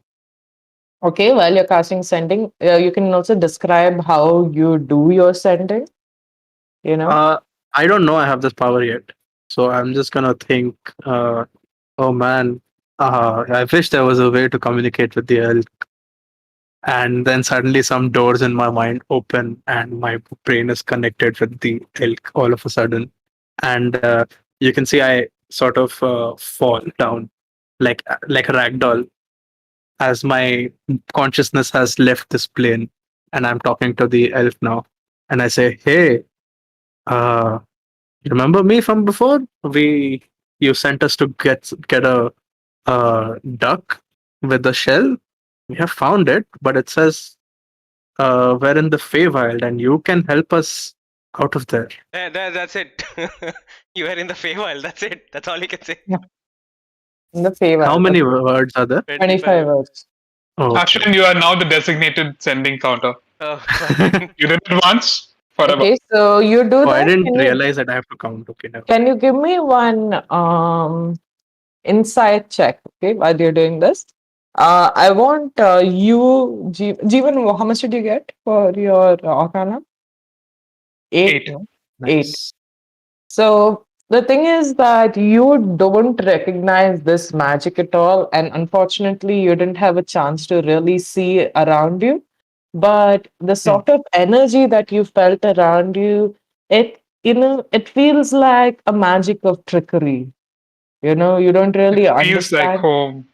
Okay, while you're casting sending, you can also describe how you do your sending. You know? I don't know I have this power yet, so I'm just gonna think. Oh man, I wish there was a way to communicate with the elf. And then suddenly some doors in my mind open, and my brain is connected with the elk all of a sudden. And you can see I sort of fall down like a rag doll as my consciousness has left this plane, and I'm talking to the elf now, and I say, "Hey, uh, remember me from before? You sent us to get a duck with the shell. We have found it, but it says we're in the Feywild, and you can help us out of there." That's it. You are in the Feywild. That's it. That's all you can say. In the favor. How many words are there? 25 words. Oh, Ashwin, you are now the designated sending counter. Oh, fine. You did it once, forever. Okay, so you do oh, that. I didn't Can you- realize that I have to count. Okay, now. Can you give me one insight check, okay, while you're doing this? I want you, Jeevan, how much did you get for your Arcana? 8. 8. No? Nice. So the thing is that you don't recognize this magic at all, and unfortunately, you didn't have a chance to really see around you. But the sort of energy that you felt around you, it feels like a magic of trickery. You don't really Feels like understand. home.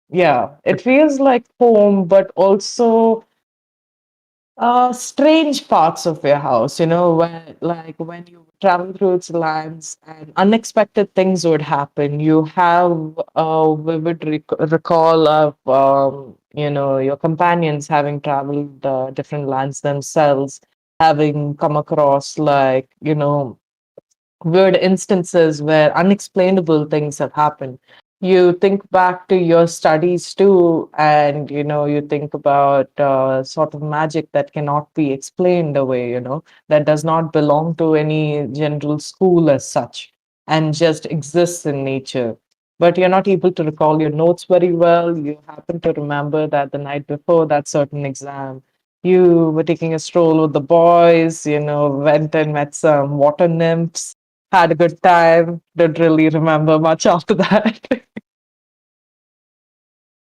Yeah, it feels like home, but also strange parts of your house, when like when you travel through its lands and unexpected things would happen. You have a vivid recall of your companions having traveled different lands themselves, having come across like weird instances where unexplainable things have happened. You think back to your studies too, and you think about sort of magic that cannot be explained away, that does not belong to any general school as such and just exists in nature. But you're not able to recall your notes very well. You happen to remember that the night before that certain exam, you were taking a stroll with the boys, went and met some water nymphs, had a good time. Don't really remember much after that.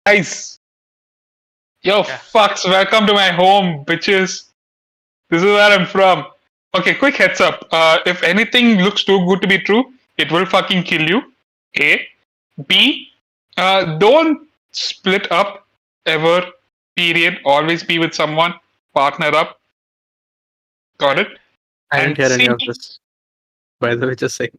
Guys, yo, Yeah. fucks, welcome to my home, bitches. This is where I'm from. Okay, quick heads up. If anything looks too good to be true, it will fucking kill you. A. B. Don't split up ever. Period. Always be with someone. Partner up. Got it? I didn't And hear any C. of this. By the way, just saying.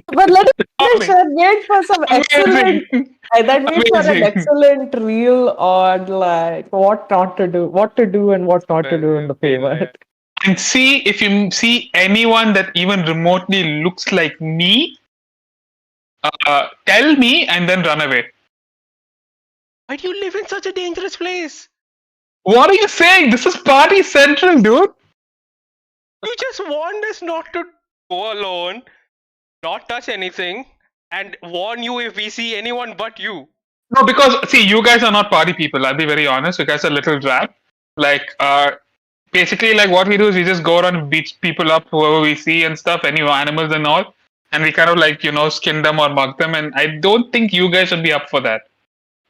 But let us wait for some excellent. Amazing. That made for an Amazing. excellent reel on like what not to do, what to do, and what not to do in the favor. And see if you see anyone that even remotely looks like me, tell me and then run away. Why do you live in such a dangerous place? What are you saying? This is party central, dude. You just warned us not to go alone, not touch anything, and warn you if we see anyone but you. No, because see, you guys are not party people. I'll be very honest. You guys are little rat. Like, basically, like what we do is we just go around and beat people up, whoever we see and stuff, any animals and all, and we kind of like skin them or mug them. And I don't think you guys should be up for that.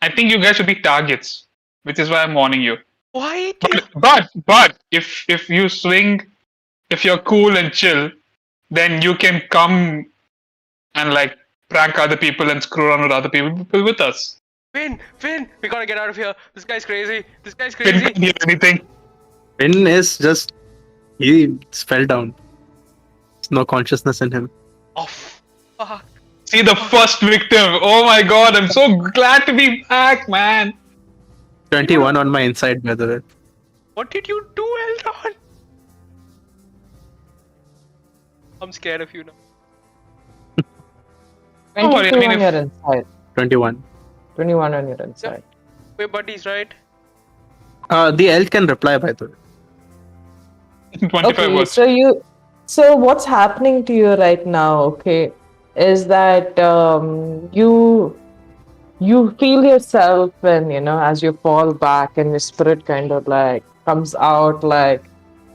I think you guys should be targets, which is why I'm warning you. Why? But if you swing, if you're cool and chill, then you can come and like prank other people and screw around with other people with us. Finn, we gotta get out of here. This guy's crazy. Didn't hear anything. Finn is just he fell down. There's no consciousness in him. Oh, fuck. See the first victim. Oh my god, I'm so glad to be back, man. 21 on my inside, by the way. What did you do, Eldon? I'm scared of you now. 22 worry, I mean, on if- your inside. 21. 21 on your inside. We're buddies, right? The elk can reply, by the way. 25 Okay, words. so what's happening to you right now, okay, is that you feel yourself and as you fall back and your spirit kind of like comes out like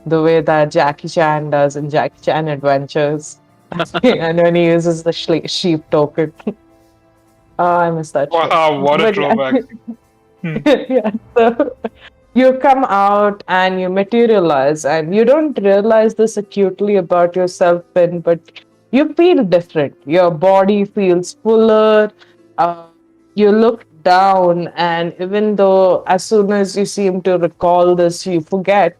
the way that Jackie Chan does in Jackie Chan Adventures. And when he uses the sheep token. Oh, I miss that shit. Wow, what a But yeah. throwback. Yeah, so you come out and you materialize, and you don't realize this acutely about yourself, Finn, but you feel different. Your body feels fuller. You look down, and even though as soon as you seem to recall this, you forget.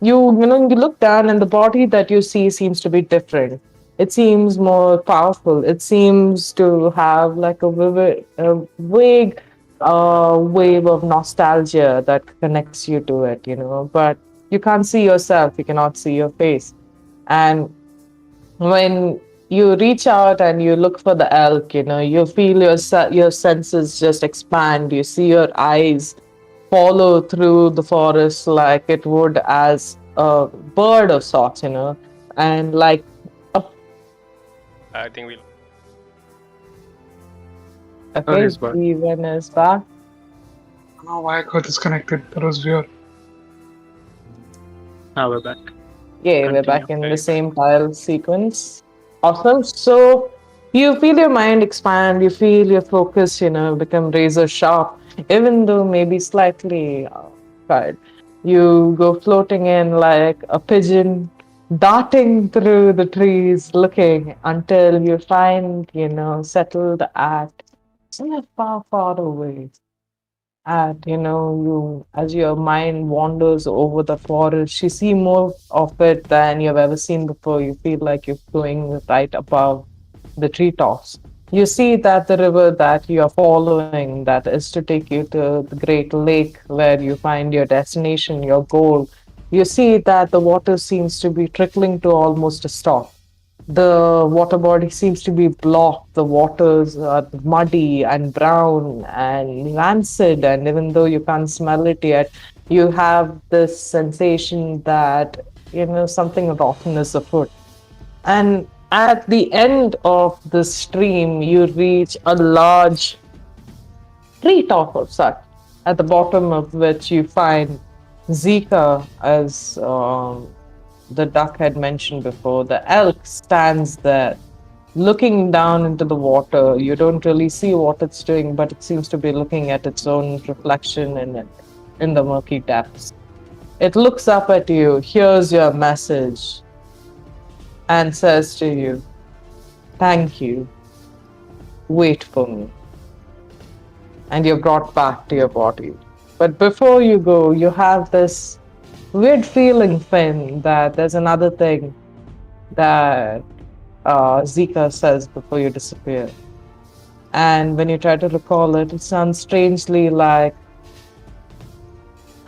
You look down, and the body that you see seems to be different. It seems more powerful. It seems to have like a vague wave of nostalgia that connects you to it, but you can't see yourself, you cannot see your face. And when you reach out and you look for the elk, you feel your senses just expand. You see your eyes follow through the forest like it would as a bird of sorts, and like I think we'll. okay, he's back. Steven is back. I don't know why I got disconnected. That was weird. Now we're back. Yeah, we're Continue. back in the same tile sequence. Awesome. So you feel your mind expand, you feel your focus, become razor sharp, even though maybe slightly tired. You go floating in like a pigeon, darting through the trees, looking until you find, settled at somewhere far, far away. You as your mind wanders over the forest, you see more of it than you've ever seen before. You feel like you're going right above the treetops. You see that the river that you're following, that is to take you to the great lake where you find your destination, your goal. You see that the water seems to be trickling to almost a stop. The water body seems to be blocked. The waters are muddy and brown and rancid, and even though you can't smell it yet, you have this sensation that something rotten is afoot. And at the end of the stream, you reach a large treetop of such, at the bottom of which you find Zika, as the duck had mentioned before. The elk stands there, looking down into the water. You don't really see what it's doing, but it seems to be looking at its own reflection in the murky depths. It looks up at you, hears your message, and says to you, "Thank you. Wait for me." And you're brought back to your body. But before you go, you have this weird feeling, Finn, that there's another thing that Zika says before you disappear. And when you try to recall it, it sounds strangely like,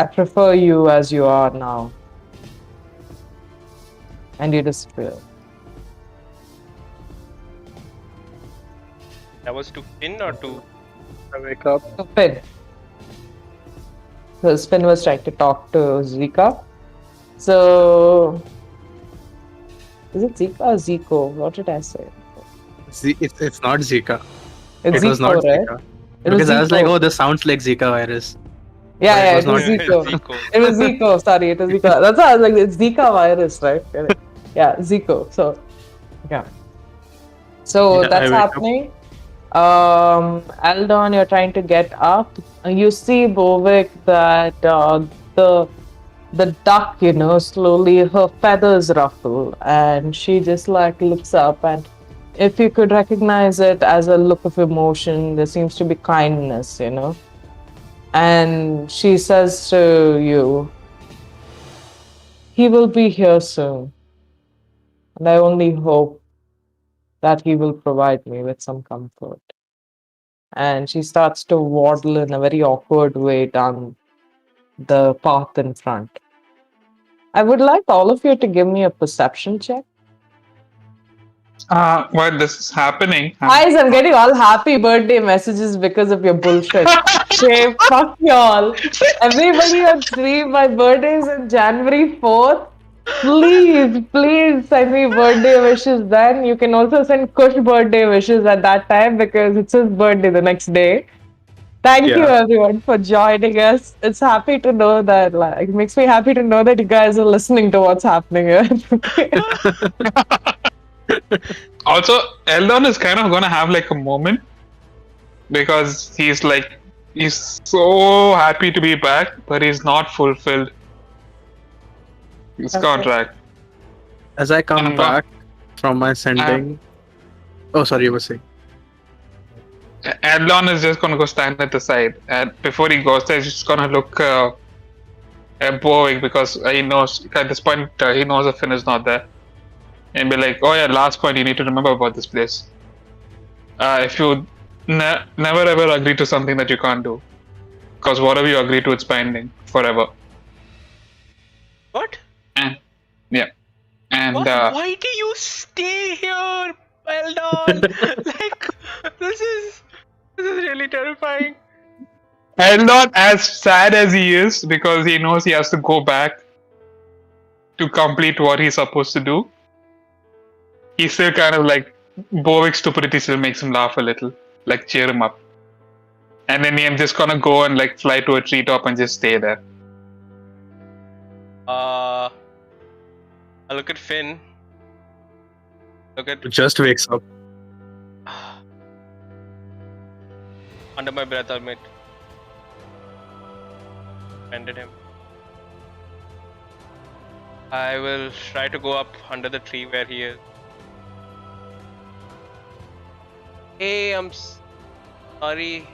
"I prefer you as you are now." And you disappear. That was to Finn or to. I wake up. So Finn, because Finn was trying to talk to Zika. So, is it Zika or Zico? What did I say? It's not Zika. It's It was not Zico, right? Zika. It was Because I was like, Zico. oh, this sounds like Zika virus. Yeah, but it yeah, was it was not- Zico. Zico. It was Zico. Sorry, it was Zico. That's why I was like, it's Zika virus, right? Yeah, Zico. So, yeah. So Yeah, I that's wake up. happening. Aldon, you're trying to get up. You see, Bovik, that the duck, slowly her feathers ruffle, and she just like looks up, and if you could recognize it as a look of emotion, there seems to be kindness, and she says to you, he will be here soon, and I only hope that he will provide me with some comfort. And she starts to waddle in a very awkward way down the path in front. I would like all of you to give me a perception check. While this is happening, Guys, I'm getting all happy birthday messages because of your bullshit. Okay, fuck y'all. Everybody on stream, my birthday is on January 4th. Please send me birthday wishes then. You can also send Kush birthday wishes at that time because it's his birthday the next day. Thank you Yeah. everyone for joining us. It's happy to know that, it makes me happy to know that you guys are listening to what's happening here. also, Eldon is kind of gonna have like a moment because he's so happy to be back, but he's not fulfilled his Okay. contract. As I come I'm back from my sending. Oh, sorry, you were saying. Eldon is just gonna go stand at the side, and before he goes there, he's just gonna look at Boeing because he knows at this point he knows if Finn is not there, and be like, "Oh yeah, last point you need to remember about this place. If you never ever agree to something that you can't do, because whatever you agree to, it's binding forever." What? And yeah, and Why do you stay here, Eldon? Like, this is really terrifying. Eldon, as sad as he is, because he knows he has to go back to complete what he's supposed to do, he's still kind of like Bovik's stupidity still makes him laugh a little, like cheer him up. And then I'm just gonna go and like fly to a treetop and just stay there. I look at Finn. Look at Just wakes up. under my breath, I'll admit. Ended him. I will try to go up under the tree where he is. Hey, I'm sorry.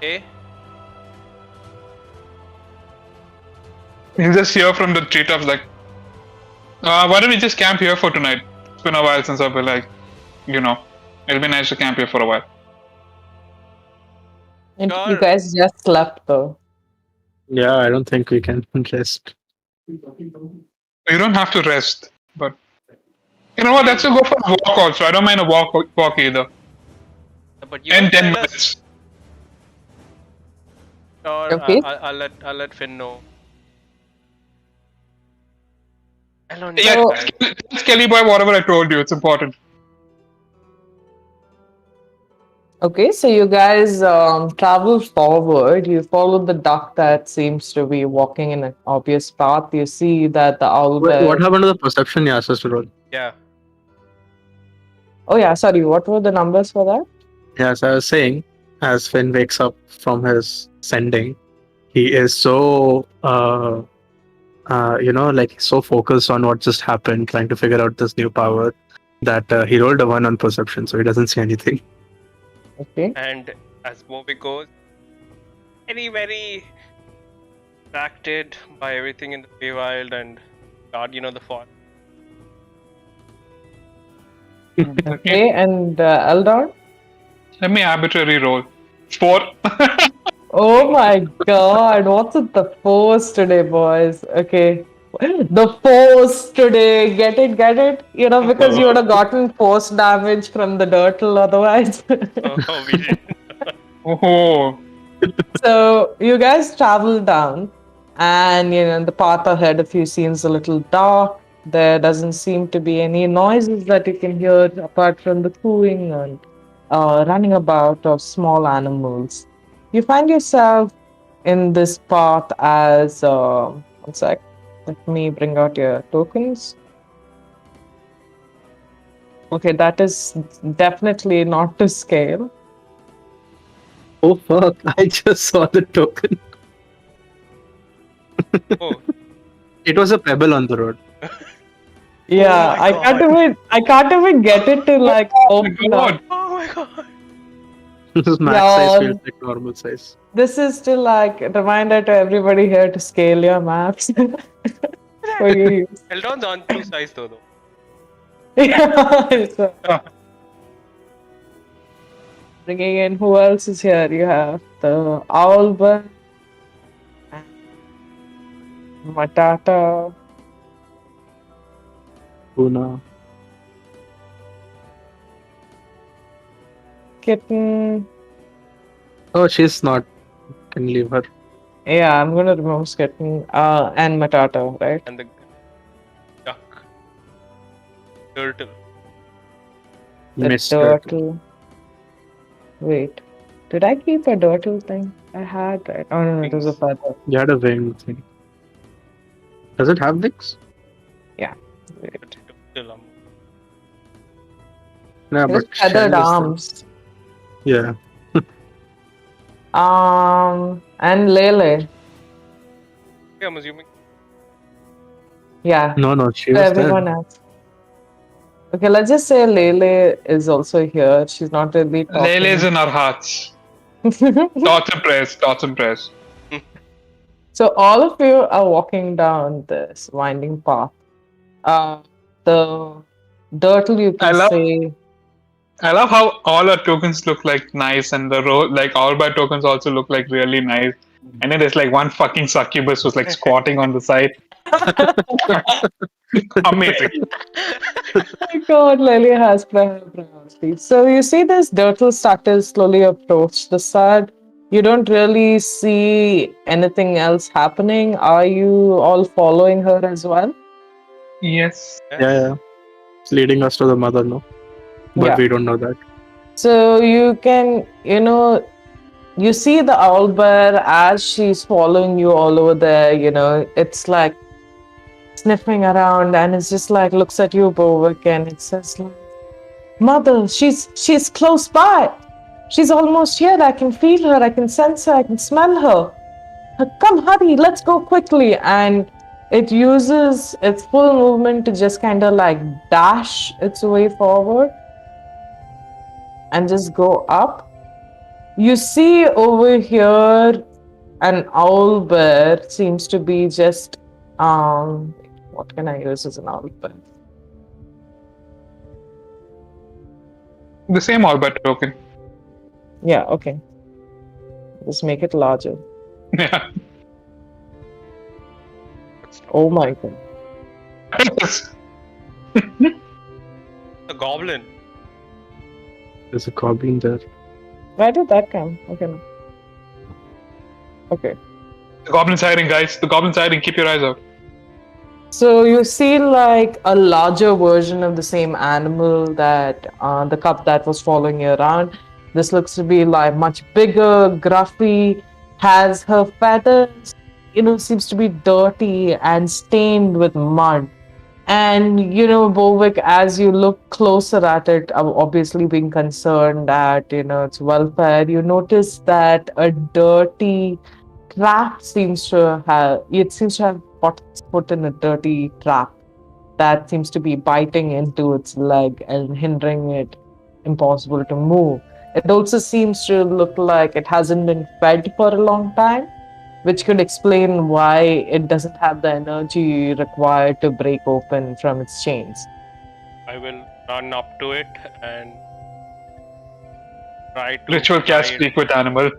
Hey? You just hear from the treetops like, why don't we just camp here for tonight? It's been a while since I've been like, it'll be nice to camp here for a while. And Sure. you guys just slept though. Yeah, I don't think we can rest. You don't have to rest, but you know what? Let's go for a walk also. I don't mind a walk either. But you And can 10 tell us. minutes. Sure, Okay. I'll let Finn know. Elon, Yeah, So- tell Skelly boy whatever I told you. It's important. Okay, so you guys travel forward. You follow the duck that seems to be walking in an obvious path. You see that the owl Wait, bear. what happened to the perception you asked us to roll? Yeah. Oh yeah, sorry. What were the numbers for that? Yes, I was saying, as Finn wakes up from his sending, he is so, like so focused on what just happened, trying to figure out this new power, that he rolled a 1 on perception, so he doesn't see anything. Okay. And as movie goes, very, very distracted by everything in the Feywild and God, the forest. Okay, and Eldar? Let me arbitrary roll. 4. Oh my god, what's with the force today, boys? Okay. The force today, get it? Because you would have gotten force damage from the turtle otherwise. Oh, we did. Oh, So you guys travel down, and the path ahead of you seems a little dark. There doesn't seem to be any noises that you can hear apart from the cooing and running about of small animals. You find yourself in this path as one sec. Let me bring out your tokens. Okay, that is definitely not to scale. Oh fuck! I just saw the token. Oh, It was a pebble on the road. Yeah, my God. I can't even get it to like Oh my open up. god! Oh my God. This max size feels Yeah, like normal size. this is still like a reminder to everybody here to scale your maps for your use. Eldron's on true size though. Yeah, so Ah, bringing in who else is here? You have the Owlbird and Matata. Puna. Kitten. Oh, she's not. Can leave her. Yeah, I'm gonna remove Skitten. And Matata, right? And the duck. Turtle. The Missed her. turtle. Wait, did I keep a turtle thing? I had, right? Oh no, it was a Wings. feather. You had a wing thing. Does it have wings? Wait. Turtle. Yeah, It was but shell feathered is there. arms. Yeah. And Lele. Yeah, I'm assuming. Yeah, No, she so was there. everyone else. Okay, let's just say Lele is also here. She's not really Lele's talking. in our hearts. Dots and press, dots and press. So all of you are walking down this winding path. The turtle you I can love say, I love how all our tokens look like nice, and the like all my tokens also look like really nice. And then there's like one fucking succubus who's like squatting on the side. Amazing. oh my God, Lele has priorities. So you see this turtle start to slowly approach the side. You don't really see anything else happening. Are you all following her as well? Yes. Yeah. It's leading us to the mother, no? But Yeah. we don't know that. So you can, you see the owl bear as she's following you all over there, it's like sniffing around and it's just like looks at you, Bovik, and it says like, Mother, she's close by. She's almost here. I can feel her, I can sense her, I can smell her. Come, hurry, let's go quickly. And it uses its full movement to just kind of like dash its way forward and just go up. You see over here an owl bear seems to be just what can I use as an owl bear? The same Albert token. Yeah, okay. Just make it larger. Yeah. Oh my God. The goblin. There's a goblin there. Where did that come? Okay. No. Okay. The goblin's hiding, guys. The goblin's hiding. Keep your eyes out. So you see like a larger version of the same animal that the cup that was following you around. This looks to be like much bigger, gruffy, has her feathers, seems to be dirty and stained with mud. And Bovik, as you look closer at it, obviously being concerned at its welfare, you notice that a dirty trap seems to have got its foot in a dirty trap that seems to be biting into its leg and hindering it impossible to move. It also seems to look like it hasn't been fed for a long time, which could explain why it doesn't have the energy required to break open from its chains. I will run up to it and try to Ritual cast pry it. speak with animal.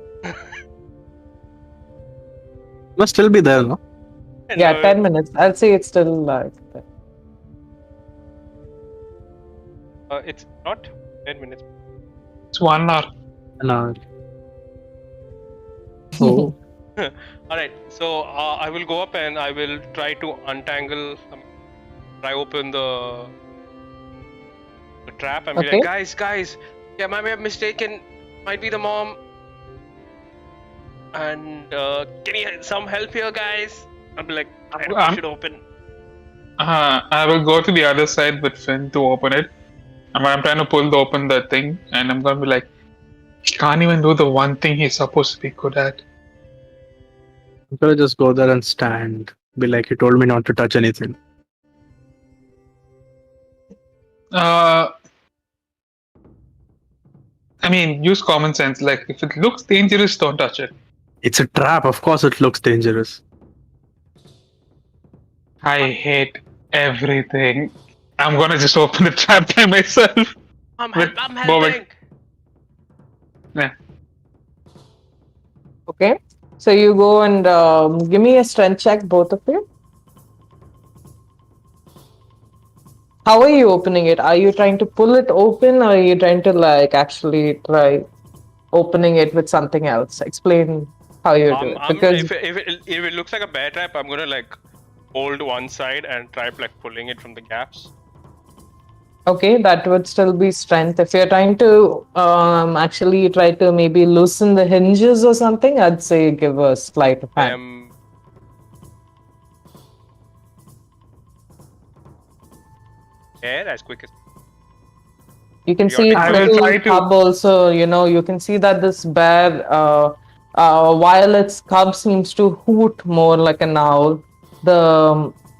Must still be there, no? Yeah, No, 10 minutes. I'll say it's still like that. it's not 10 minutes. It's 1 hour. An hour. Oh, All right, so I will go up and I will try to untangle, try open the trap and be Okay. like, guys, yeah, might be mistaken, might be the mom, and can you some help here, guys? I'll be like, try to push it open. I will go to the other side with Finn to open it. And I'm trying to open the thing, and I'm gonna be like, he can't even do the one thing he's supposed to be good at. I'm gonna just go there and stand. Be like, he told me not to touch anything. I mean, use common sense. Like, if it looks dangerous, don't touch it. It's a trap. Of course, it looks dangerous. I hate everything. I'm gonna just open the trap by myself. I'm With helping. Bobak. Yeah. Okay. So you go and give me a strength check, both of you. How are you opening it? Are you trying to pull it open, or are you trying to like actually try opening it with something else? Explain how you do it. Because If it looks like a bear trap, I'm gonna like hold one side and try like pulling it from the gaps. okay, that would still be strength. If you're trying to actually try to maybe loosen the hinges or something, I'd say give a sleight of hand. There, as quick as You can see its I will little try to- cub also, you can see that this bear, while its cub seems to hoot more like an owl,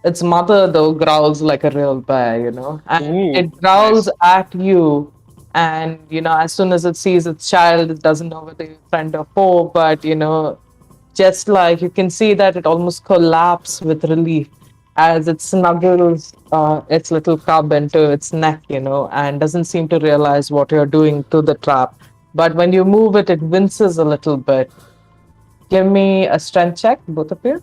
its mother though growls like a real bear, and Ooh, it growls nice. at you, and as soon as it sees its child, it doesn't know whether you're friend or foe, but just like you can see that it almost collapses with relief as it snuggles its little cub into its neck, and doesn't seem to realize what you're doing to the trap. But when you move it, it winces a little bit. Give me a strength check, both of you.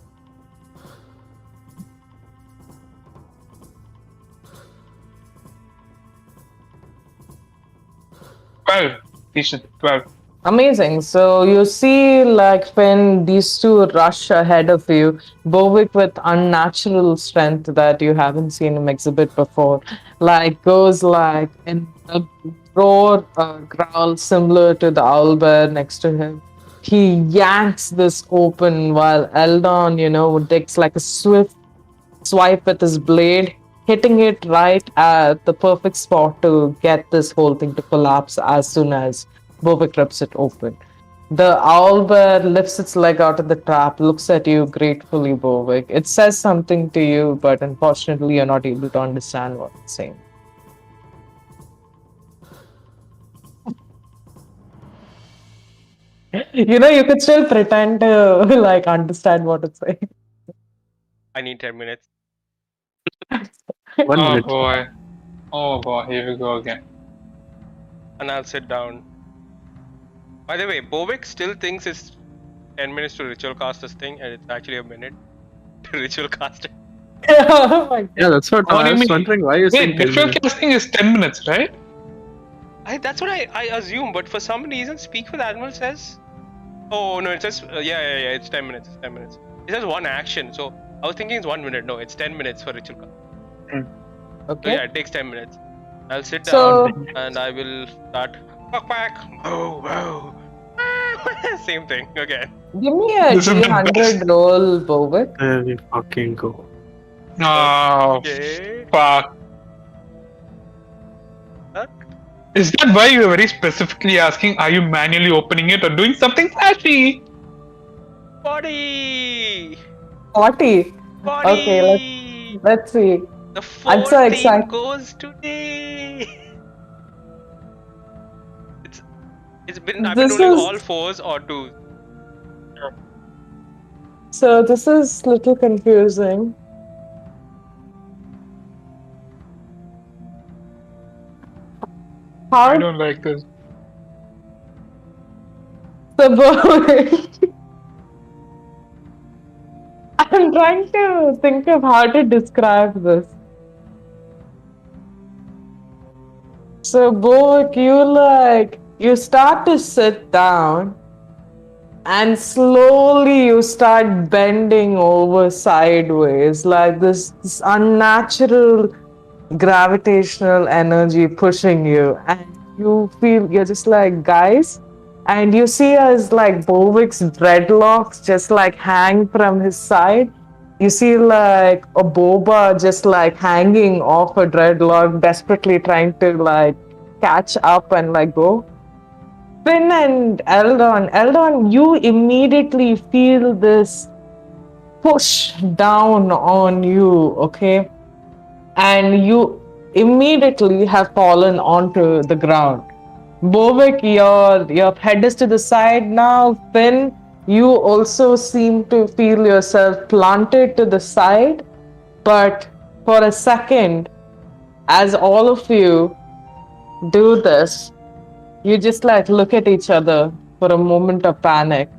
Decent. 12. Amazing. So you see, like when these two rush ahead of you, Bovik with unnatural strength that you haven't seen him exhibit before, like goes like in a roar, growl similar to the owl bear next to him. He yanks this open while Eldon, takes like a swift swipe with his blade, hitting it right at the perfect spot to get this whole thing to collapse as soon as Bobek rips it open. The owlbear lifts its leg out of the trap, looks at you gratefully, Bovik. It says something to you, but unfortunately, you're not able to understand what it's saying. You could still pretend to like understand what it's saying. I need 10 minutes. 1 Oh minute. boy. Oh boy, here we go again. And I'll sit down. By the way, Bovik still thinks it's 10 minutes to ritual cast this thing, and it's actually a minute to ritual cast it. Oh my God. Yeah, that's what What do I you was mean? wondering. Why you saying Wait, 10 ritual minutes? casting is 10 minutes, right? That's what I assume, but for some reason, Speak with Admiral says. Oh no, it says yeah. It's 10 minutes. It's 10 minutes. It says one action, so I was thinking it's 1 minute. No, it's 10 minutes for ritual cast. So Okay. yeah, it takes 10 minutes. I'll sit So- down and I will start quack. Oh. Same thing again. Give me a This is the D100 best. roll, Bovik. There we fucking go. Oh, Okay. fuck. Is that why you were very specifically asking, are you manually opening it or doing something flashy? 40. 40. 40. Okay, let's see. The I'm 4 so team excited. goes today. I've been This rolling is- all 4s or 2s. So this is a little confusing. I How don't like this. the boy? I'm trying to think of how to describe this. So, Boak, you start to sit down, and slowly you start bending over sideways, like this unnatural gravitational energy pushing you, and you feel you're just like, guys, and you see as like Bovik's dreadlocks just like hang from his side. You see like a boba just like hanging off a dreadlock, desperately trying to like catch up and like go. Finn and Eldon, you immediately feel this push down on you, okay? And you immediately have fallen onto the ground. Bovik, your head is to the side now. Finn, you also seem to feel yourself planted to the side. But for a second, as all of you do this, you just like look at each other for a moment of panic,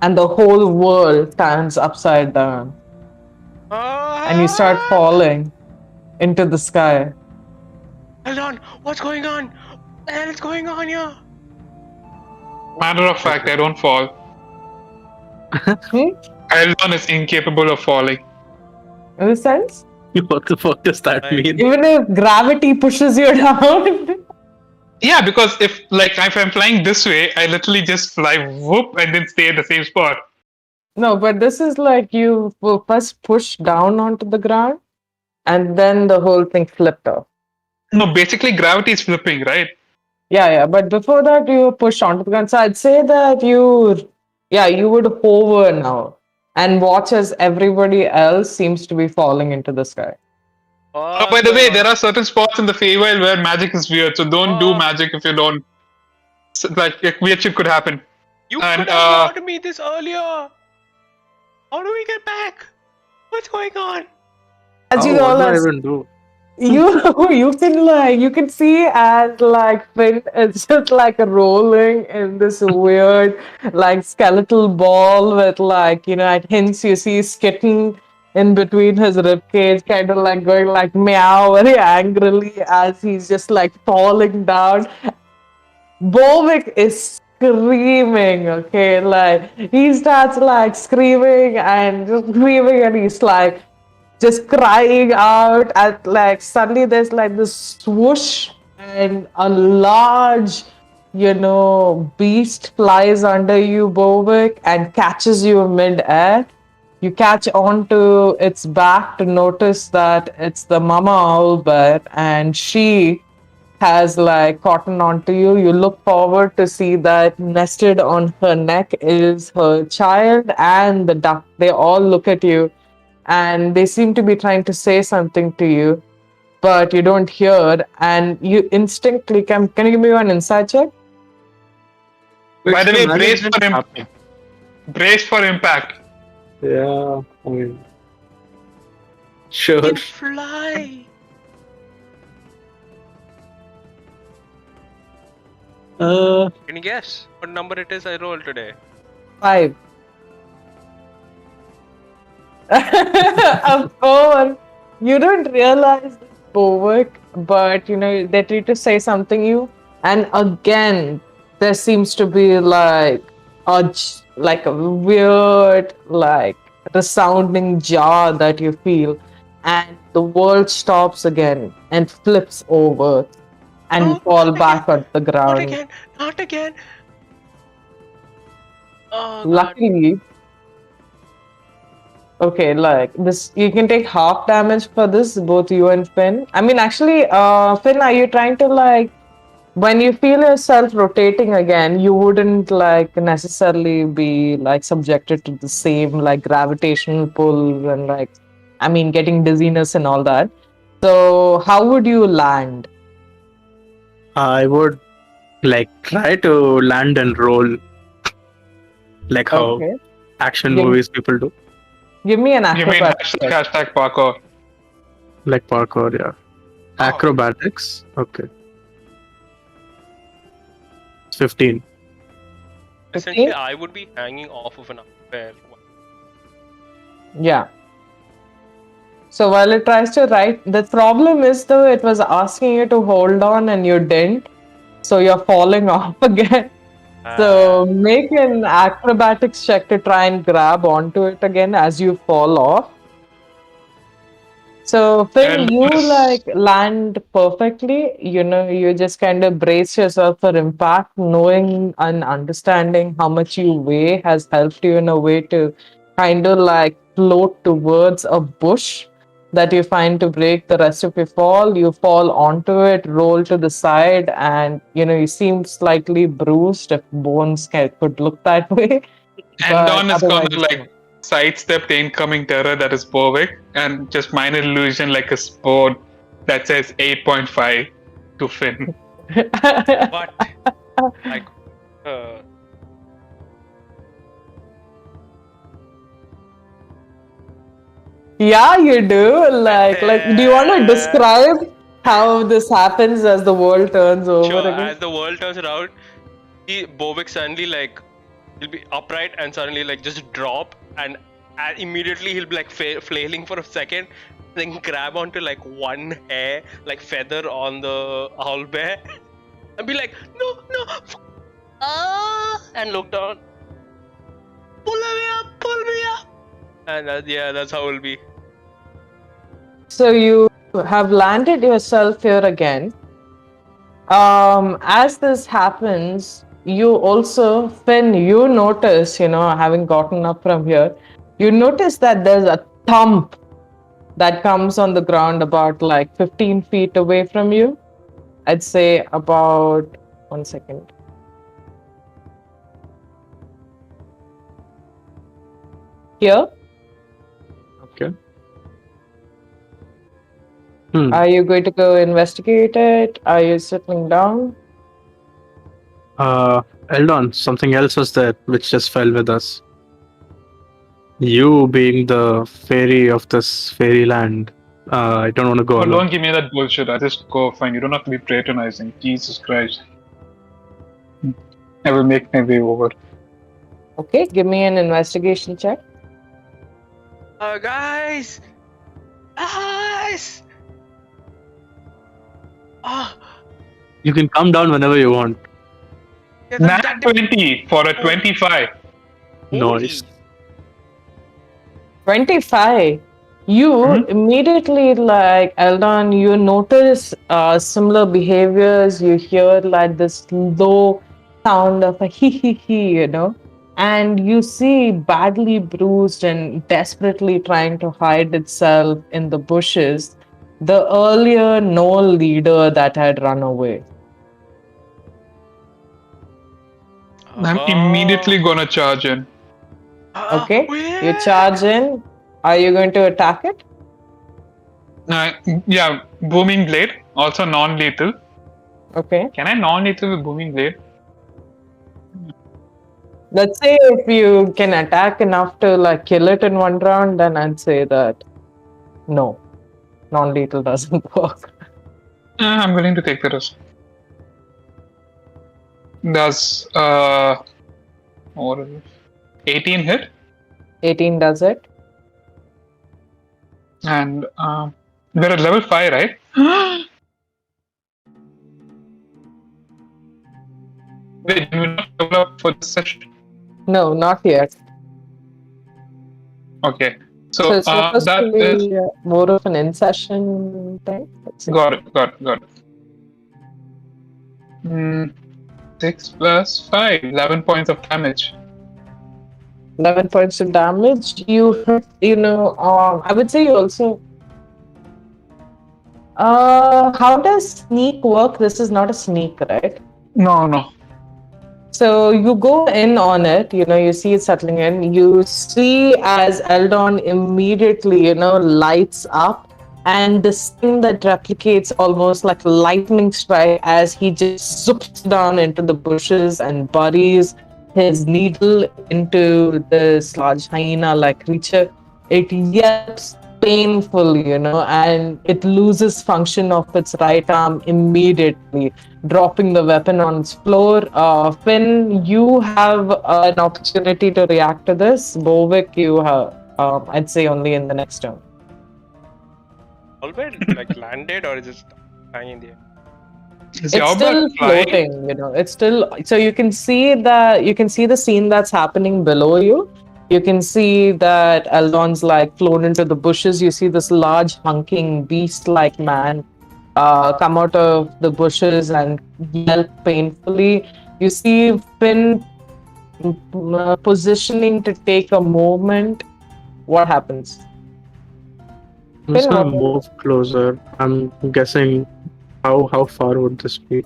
and the whole world turns upside down, and you start falling into the sky. Hold on, what's going on? What the hell is going on here? Matter of fact, I don't fall. Hmm? Eldon is incapable of falling. In a sense, What the fuck does that Right. mean? even if gravity pushes you down. Yeah, because if I'm flying this way, I literally just fly whoop and then stay at the same spot. No, but this is like you will first push down onto the ground, and then the whole thing flipped off. No, basically gravity is flipping, right? Yeah. But before that, you push onto the ground. So I'd say that you would hover now and watch as everybody else seems to be falling into the sky. Oh, by the way, there are certain spots in the Feywild where magic is weird, so don't do Oh. magic if you don't. Like, weird shit could happen. You And, could have warned me this earlier. How do we get back? What's going on? As Oh, you what all do I are even do? you can see as like Finn is just like rolling in this weird like skeletal ball with like at hints you see Skitten in between his ribcage kind of like going like meow very angrily as he's just like falling down. Bovik is screaming, okay, like he starts like screaming and just screaming and he's like just crying out at like suddenly there's like this swoosh and a large beast flies under you, Bovik, and catches you mid-air. You catch onto its back to notice that it's the mama owlbear, and she has like cotton onto you. You look forward to see that nested on her neck is her child and the duck. They all look at you and they seem to be trying to say something to you, but you don't hear, and you instinctively can you give me an insight check? by the way, Imagine brace it for happening. brace for impact. Yeah, I mean, You sure. can fly. Can you guess what number it is I rolled today? 5. Of course, you don't realize this Bovik, but they try to say something you, and again there seems to be like a weird like resounding jar that you feel, and the world stops again and flips over, and you No, fall not back on the Not ground. again. Not again. Oh, God. Luckily, okay, like this, you can take half damage for this, both you and Finn. I mean, actually, Finn, are you trying to like, when you feel yourself rotating again, you wouldn't like necessarily be like subjected to the same like gravitational pull and like, I mean, getting dizziness and all that. So, how would you land? I would like try to land and roll like how Okay, action Give- movies people do, give me an You mean acrobatics. hashtag parkour. like parkour. Yeah, acrobatics. Okay, 15. Essentially, 15? I would be hanging off of an affair. Yeah. So while it tries to write, the problem is though it was asking you to hold on and you didn't. So you're falling off again. So make an acrobatics check to try and grab onto it again as you fall off. So Finn, you Elvis. land perfectly. You just kind of brace yourself for impact, knowing and understanding how much you weigh has helped you in a way to kind of float towards a bush that you find to break the rest of your fall. You fall onto it, roll to the side, and you seem slightly bruised if bones could look that way. But Andon is otherwise, gonna it's fine. sidestep the incoming terror that is Borwick and just minor illusion like a sword that says 8.5 to Finn. But like, uh, Yeah, you do. Do you want to describe how this happens as the world turns over sure. again? As the world turns around, see Bovik suddenly he'll be upright and suddenly just drop and immediately he'll be flailing for a second, then grab onto one hair feather on the owl bear and be like, no, and look down, pull me up, and that's how it'll be. So you have landed yourself here again. As this happens, you also, Finn, you notice, having gotten up from here, you notice that there's a thump that comes on the ground about 15 feet away from you. I'd say about 1 second. Here. Okay. Are you going to go investigate it? Are you settling down? Eldon, something else was there which just fell with us. You being the fairy of this fairyland, I don't want to go Oh, alone. don't give me that bullshit. I just go fine. You don't have to be patronizing. Jesus Christ. I will make my way over. Okay, give me an investigation check. Guys! You can come down whenever you want. Yeah, Nat 20 for a 25. Nice. 25. You immediately, Eldon, you notice similar behaviors. You hear this low sound of a hee, and you see badly bruised and desperately trying to hide itself in the bushes the earlier Gnoll leader that had run away. I'm immediately gonna charge in. Okay, you charge in. Are you going to attack it? Yeah, booming blade, also non-lethal. Okay. Can I non-lethal with booming blade? Let's say if you can attack enough to kill it in one round, then I'd say that no, non-lethal doesn't work. I'm willing to take the risk. Does 18 hit? 18 does it. And we're at level 5, right? Wait, did we not level up for this session? No, not yet. Okay. So it's supposed that to be is... more of an in-session thing. Got it. 6 plus 5, 11 points of damage. 11 points of damage. You hit, I would say you also. How does sneak work? This is not a sneak, right? No. So you go in on it, you see it settling in. You see as Eldon immediately, lights up, and this thing that replicates almost like a lightning strike as he just zoops down into the bushes and buries his needle into this large hyena-like creature. It yelps painful, and it loses function of its right arm immediately, dropping the weapon on its floor. Finn, you have an opportunity to react to this. Bovik, you have, I'd say, only in the next turn. Already landed or is it hanging in the air? Is It's your bird still flying? floating, it's still, so you can see the scene that's happening below you. You can see that Eldon's like flown into the bushes. You see this large hunking beast-like man come out of the bushes and yelp painfully. You see Finn positioning to take a movement. What happens? I'm just Finn, gonna what? move closer. I'm guessing how far would this be?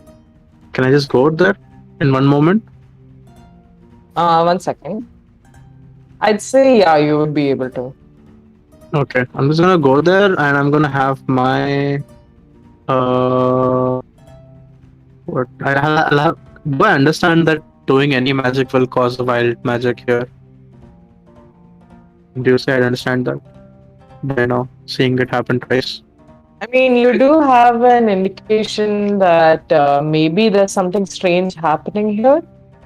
Can I just go there in one moment? 1 second. I'd say yeah, you would be able to. Okay, I'm just gonna go there and I'm gonna have my what I'll have. Do I understand that doing any magic will cause a wild magic here? Do you say I understand that? By now, seeing it happen twice. I mean, you do have an indication that maybe there's something strange happening here.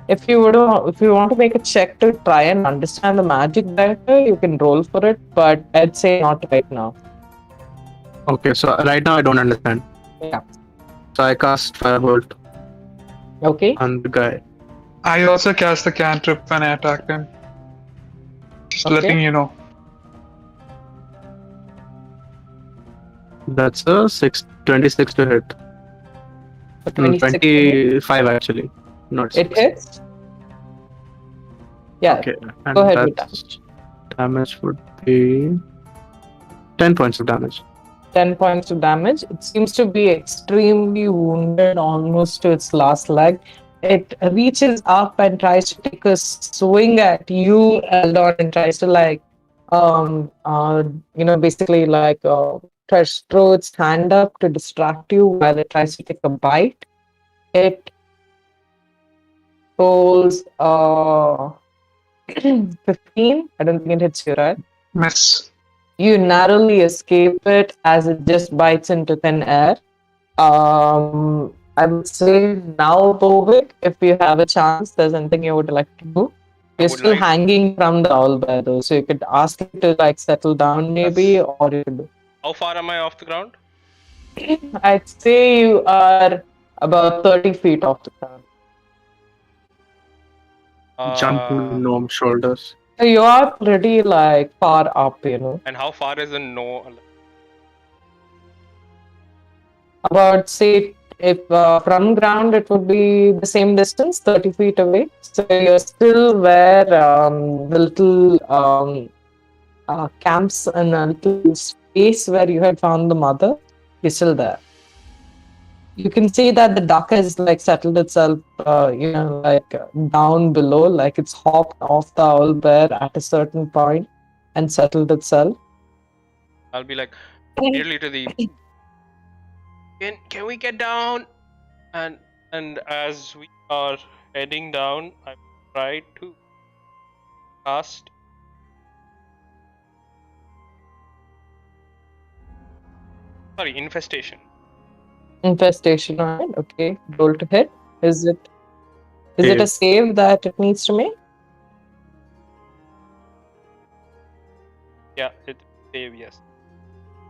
If you want to make a check to try and understand the magic better, you can roll for it, but I'd say not right now. Okay, so right now I don't understand. Yeah. So I cast Firebolt Okay. on the guy. I also cast the cantrip when I attack him. Just letting you know. That's a 26 to hit. For 26 25 actually. Not it 6. hits. Yeah. Okay, and Go ahead with that's damage would be 10 points of damage. 10 points of damage. It seems to be extremely wounded, almost to its last leg. It reaches up and tries to take a swing at you, Eldon, and tries to basically tries to throw its hand up to distract you while it tries to take a bite. It rolls 15. I don't think it hits you, right? Miss. You narrowly escape it as it just bites into thin air. I would say now, Bovik, if you have a chance, there's anything you would like to do. You're would still like- hanging from the owlbear though, so you could ask it to settle down maybe, or you could. How far am I off the ground? I'd say you are about 30 feet off the ground. Jump on gnome shoulders. So you are pretty far up. And how far is the no? About say if from ground it would be the same distance, 30 feet away. So you're still where the little camps and a little space where you had found the mother. You're still there. You can see that the duck has settled itself, down below, like it's hopped off the owl bear at a certain point and settled itself. I'll be like nearly to the. Can we get down? And as we are heading down, I try to cast. Sorry, infestation. Infestation, alright, okay. Roll to hit. Is it a save that it needs to make? Yeah, it's save, yes.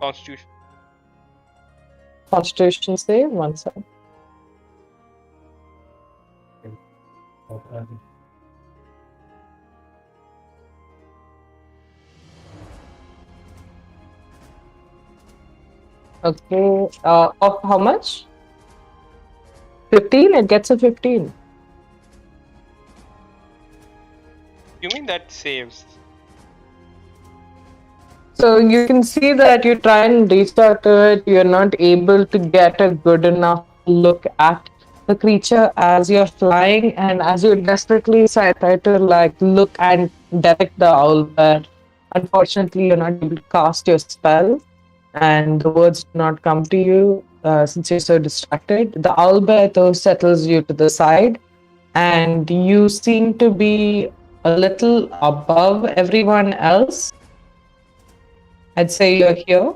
Constitution. Constitution save, 1 second. Okay, of how much? 15? It gets a 15. You mean that saves? So you can see that you try and reach out to it, you're not able to get a good enough look at the creature as you're flying, and as you desperately try to look and detect the owl bear. Unfortunately, you're not able to cast your spell, and the words do not come to you since you're so distracted. The owl bear though settles you to the side, and you seem to be a little above everyone else. I'd say you're here.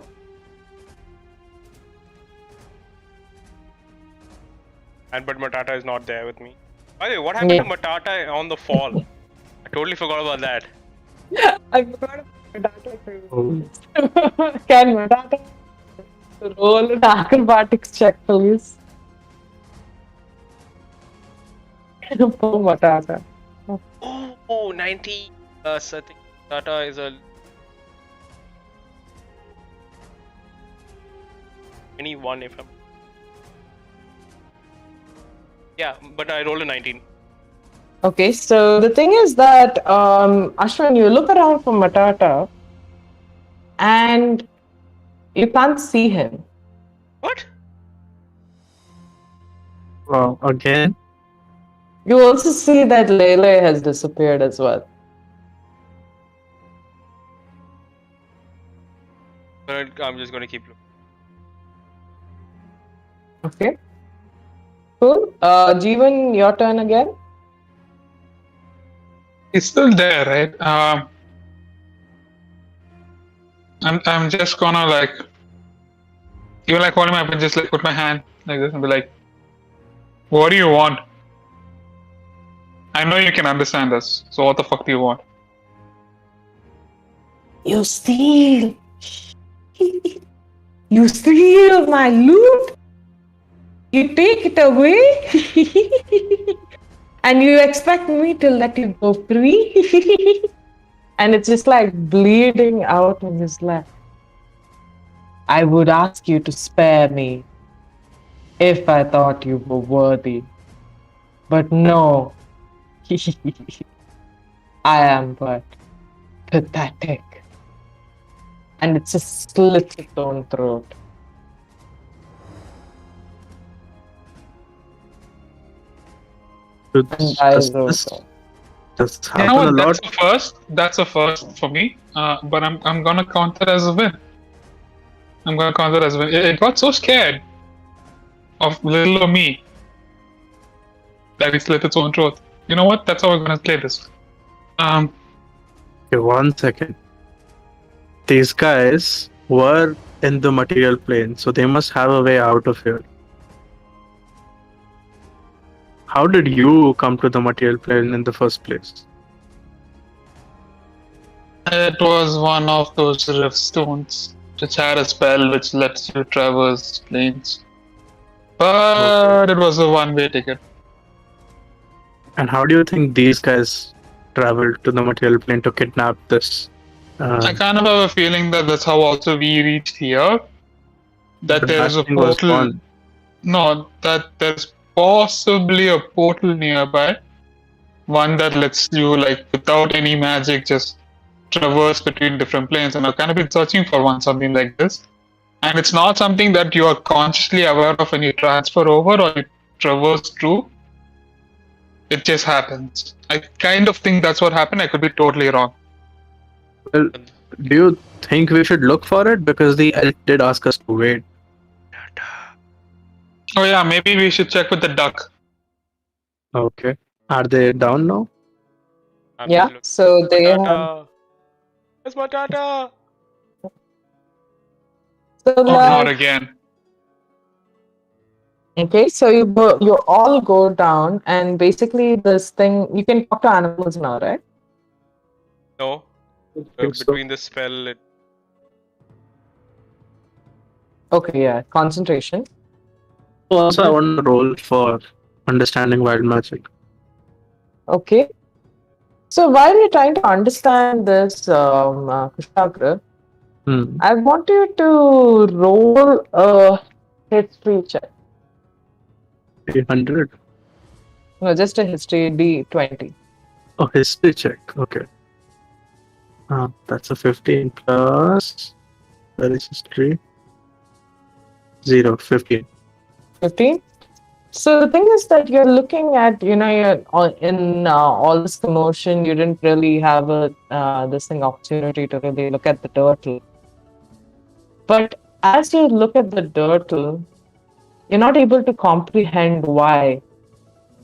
But Matata is not there with me. By the way, what happened to Matata on the fall? I totally forgot about that. I forgot about Matata. Can Matata roll an acrobatics check, please? Poor Matata. Oh, 90 plus. I think Tata is a 21 if I'm. Yeah, but I rolled a 19. Okay, so the thing is that Ashwin, you look around for Matata and you can't see him. What? Wow, again? You also see that Lele has disappeared as well. But I'm just gonna keep looking. Okay. Cool. Jeevan, your turn again. He's still there, right? I'm just gonna like, even like holding my pen, just like put my hand like this and be like, "What do you want? I know you can understand us. So what the fuck do you want?" You steal. You steal my loot. You take it away. And you expect me to let you go free. And it's just like bleeding out in his left. I would ask you to spare me if I thought you were worthy. But no. I am but pathetic. And it just slits its own throat. Dude, And dies over. Does You know happen a what? lot? That's a first for me. But I'm gonna count that as a win. I'm gonna count that as a win. It got so scared of little me that it slit its own throat. You know what? That's how we're gonna play this. Okay, 1 second. These guys were in the material plane, so they must have a way out of here. How did you come to the material plane in the first place? It was one of those rift stones which had a spell which lets you traverse planes. But it was a one-way ticket. And how do you think these guys traveled to the material plane to kidnap this? I kind of have a feeling that that's how also we reached here. That But there that is a thing was portal. gone. No, that there's possibly a portal nearby. One that lets you, like, without any magic, just traverse between different planes. And I've kind of been searching for one, something like this. And it's not something that you are consciously aware of when you transfer over or you traverse through. It just happens. I kind of think that's what happened. I could be totally wrong. Well, do you think we should look for it? Because the elk did ask us to wait. Oh yeah, maybe we should check with the duck. Okay. Are they down now? I'm Yeah, just looking. so they have. Tata. Where's my Tata? So Oh, not like, again. okay, so you all go down, and basically this thing you can talk to animals now, right? No. I think so. Between the spell, it Okay, yeah, concentration. Also, I want to roll for understanding wild magic. Okay. So while you're trying to understand this, Kushagra, I want you to roll a history check. 300. No, just a history D20. Oh, history check. Okay. That's a 15 plus. Where is history? 0, 15. 15. So the thing is that you're looking at, you're in all this commotion. You didn't really have this opportunity to really look at the turtle. But as you look at the turtle, you're not able to comprehend why.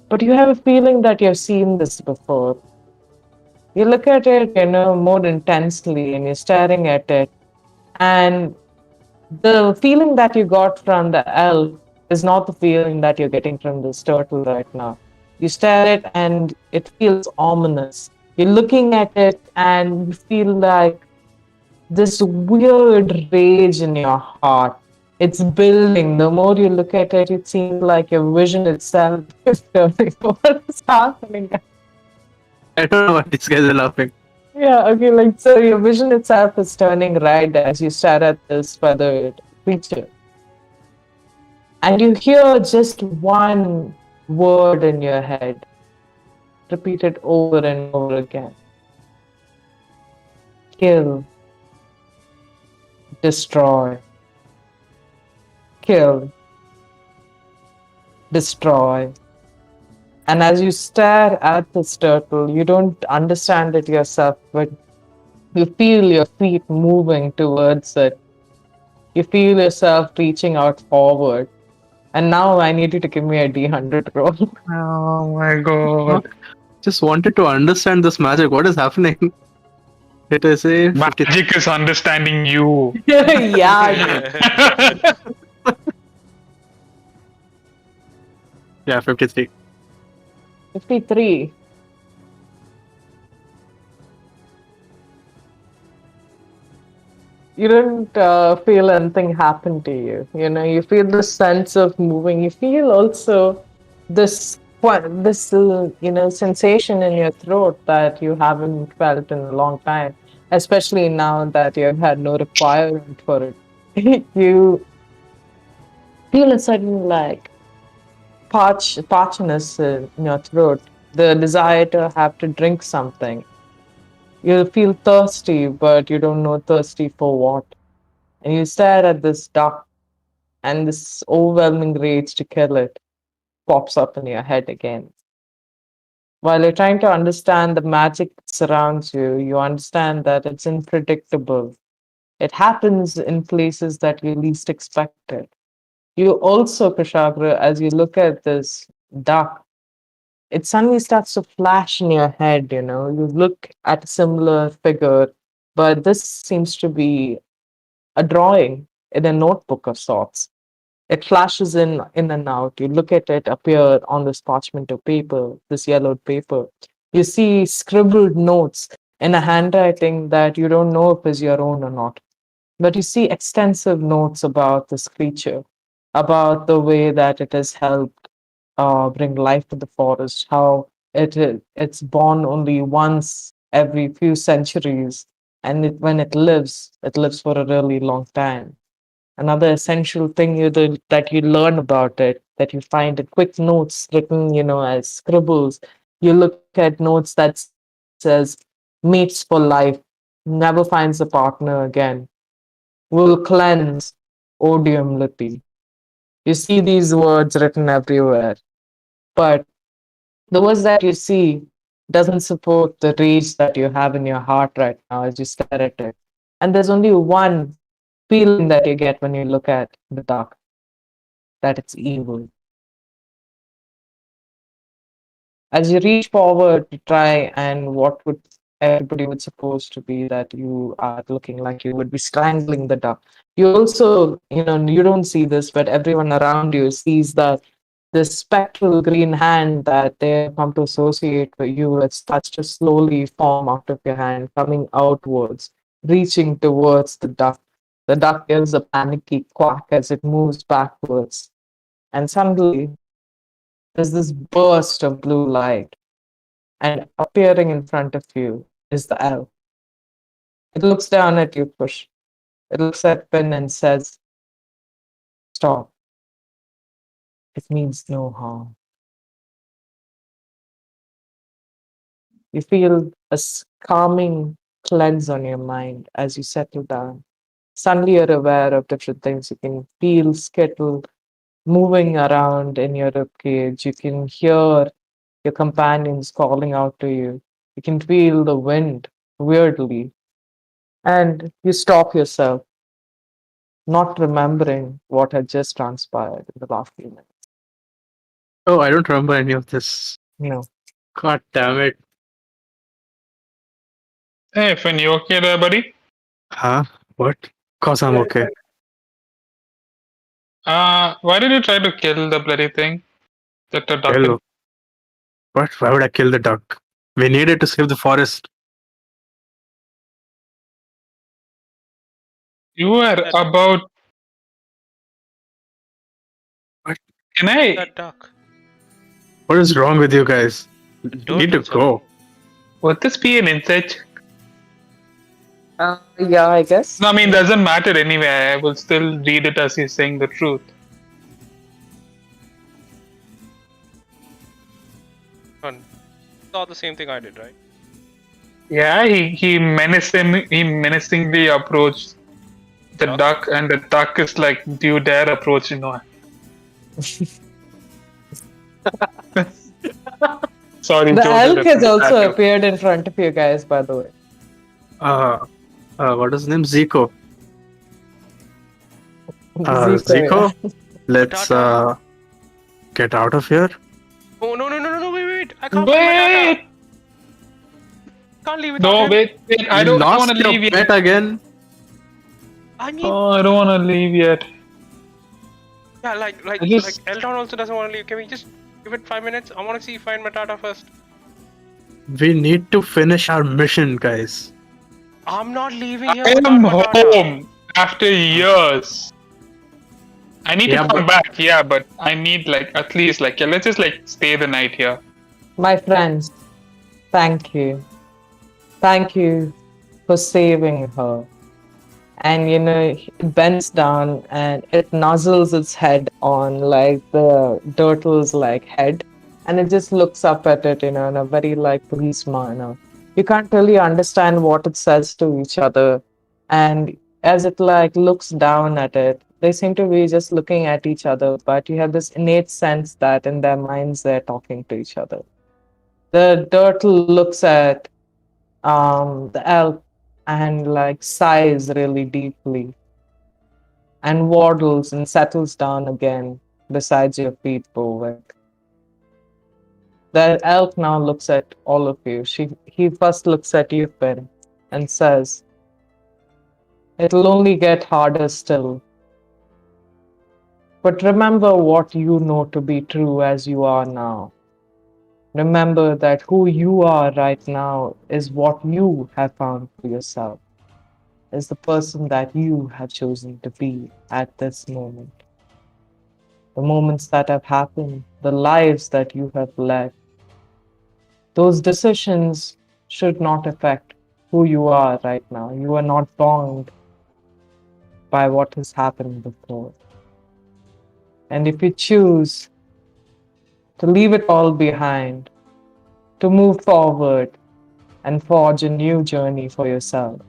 But you have a feeling that you've seen this before. You look at it, more intensely, and you're staring at it. And the feeling that you got from the elf is not the feeling that you're getting from this turtle right now. You stare at it and it feels ominous. You're looking at it and you feel like this weird rage in your heart. It's building. The more you look at it, it seems like your vision itself is turning. What is happening? I don't know why these guys are laughing. Yeah, okay, like so your vision itself is turning red as you stare at this feathered creature. And you hear just one word in your head, repeated over and over again: kill, destroy, kill, destroy. And as you stare at this turtle, you don't understand it yourself, but you feel your feet moving towards it. You feel yourself reaching out forward. And now I need you to give me a D100 roll. Oh my Fuck. god. Just wanted to understand this magic. What is happening? It is a 50. Magic is understanding you. Yeah, Yeah, 53. 53. You don't feel anything happen to you. You know, you feel the sense of moving. You feel also this sensation in your throat that you haven't felt in a long time, especially now that you've had no requirement for it. You feel a sudden like parchness in your throat, the desire to have to drink something. You feel thirsty, but you don't know thirsty for what. And you stare at this duck, and this overwhelming rage to kill it pops up in your head again. While you're trying to understand the magic that surrounds you, you understand that it's unpredictable. It happens in places that you least expect it. You also, Kushagra, as you look at this duck, it suddenly starts to flash in your head. You know, you look at a similar figure, but this seems to be a drawing in a notebook of sorts. It flashes in and out. You look at it appear on this parchment of paper, this yellowed paper. You see scribbled notes in a handwriting that you don't know if is your own or not. But you see extensive notes about this creature, about the way that it has helped bring life to the forest, how it's born only once every few centuries, and when it lives for a really long time. Another essential thing that you learn about it, that you find in quick notes written, as scribbles. You look at notes that says mates for life, never finds a partner again, will cleanse, odium lipi. You see these words written everywhere, but the words that you see doesn't support the rage that you have in your heart right now as you stare at it. And there's only one feeling that you get when you look at the dark, that it's evil. As you reach forward to try, and what would everybody would suppose to be that you are looking like you would be strangling the duck. You also, you don't see this, but everyone around you sees that this spectral green hand that they have come to associate with you, it starts to slowly form out of your hand, coming outwards, reaching towards the duck. The duck gives a panicky quack as it moves backwards, and suddenly there's this burst of blue light, and appearing in front of you is the elf. It looks down at you, Push. It looks at Pin and says, "Stop. It means no harm." You feel a calming cleanse on your mind as you settle down. Suddenly, you're aware of different things. You can feel Skittle moving around in your ribcage. You can hear your companions calling out to you. You can feel the wind weirdly. And you stop yourself, not remembering what had just transpired in the last few minutes. Oh, I don't remember any of this. You know, God damn it. Hey, Finn, you okay there, buddy? Huh? What? Cause I'm okay. Why did you try to kill the bloody thing? The duck? Kill. What? Why would I kill the duck? We needed to save the forest. You were That about Can I? that duck. What is wrong with you guys? You need to Turtles, go. Would this be an insect? Yeah, I guess. No, I mean, doesn't matter anyway. I will still read it as he's saying the truth. Saw the same thing I did, right? Yeah, he menacingly approached the Duck? duck, and the duck is like, "Do you dare approach Noah?" Sorry, The Joe. elk has also Tattoo. appeared in front of you guys, by the way. What is his name? Zico. Zico, Zico, yeah. let's Tata? get out of here. Oh no! Wait! I can't find my Tata. Wait! Can't leave without No, him. wait. I You don't lost want to your leave yet. pet again. I mean, Oh, I don't want to leave yet. yeah, like I just- Elton also doesn't want to leave. Can we just give it 5 minutes? I want to see find my Tata first. We need to finish our mission, guys. I'm not leaving here I without am my Tata. home after years. I need Yeah, to come but- back, yeah, but I need like at least like let's just like stay the night here. My friends, thank you. Thank you for saving her. And it bends down and it nuzzles its head on like the turtle's like head, and it just looks up at it, in a very like police manner. You can't really understand what it says to each other, and as it like looks down at it, they seem to be just looking at each other, but you have this innate sense that in their minds they're talking to each other. The turtle looks at the elk and like sighs really deeply and waddles and settles down again beside your feet, Bovik. The elk now looks at all of you. He first looks at you, Finn, and says, "It'll only get harder still. But remember what you know to be true as you are now. Remember that who you are right now is what you have found for yourself, is the person that you have chosen to be at this moment. The moments that have happened, the lives that you have led, those decisions should not affect who you are right now. You are not bound by what has happened before. And if you choose to leave it all behind, to move forward and forge a new journey for yourself,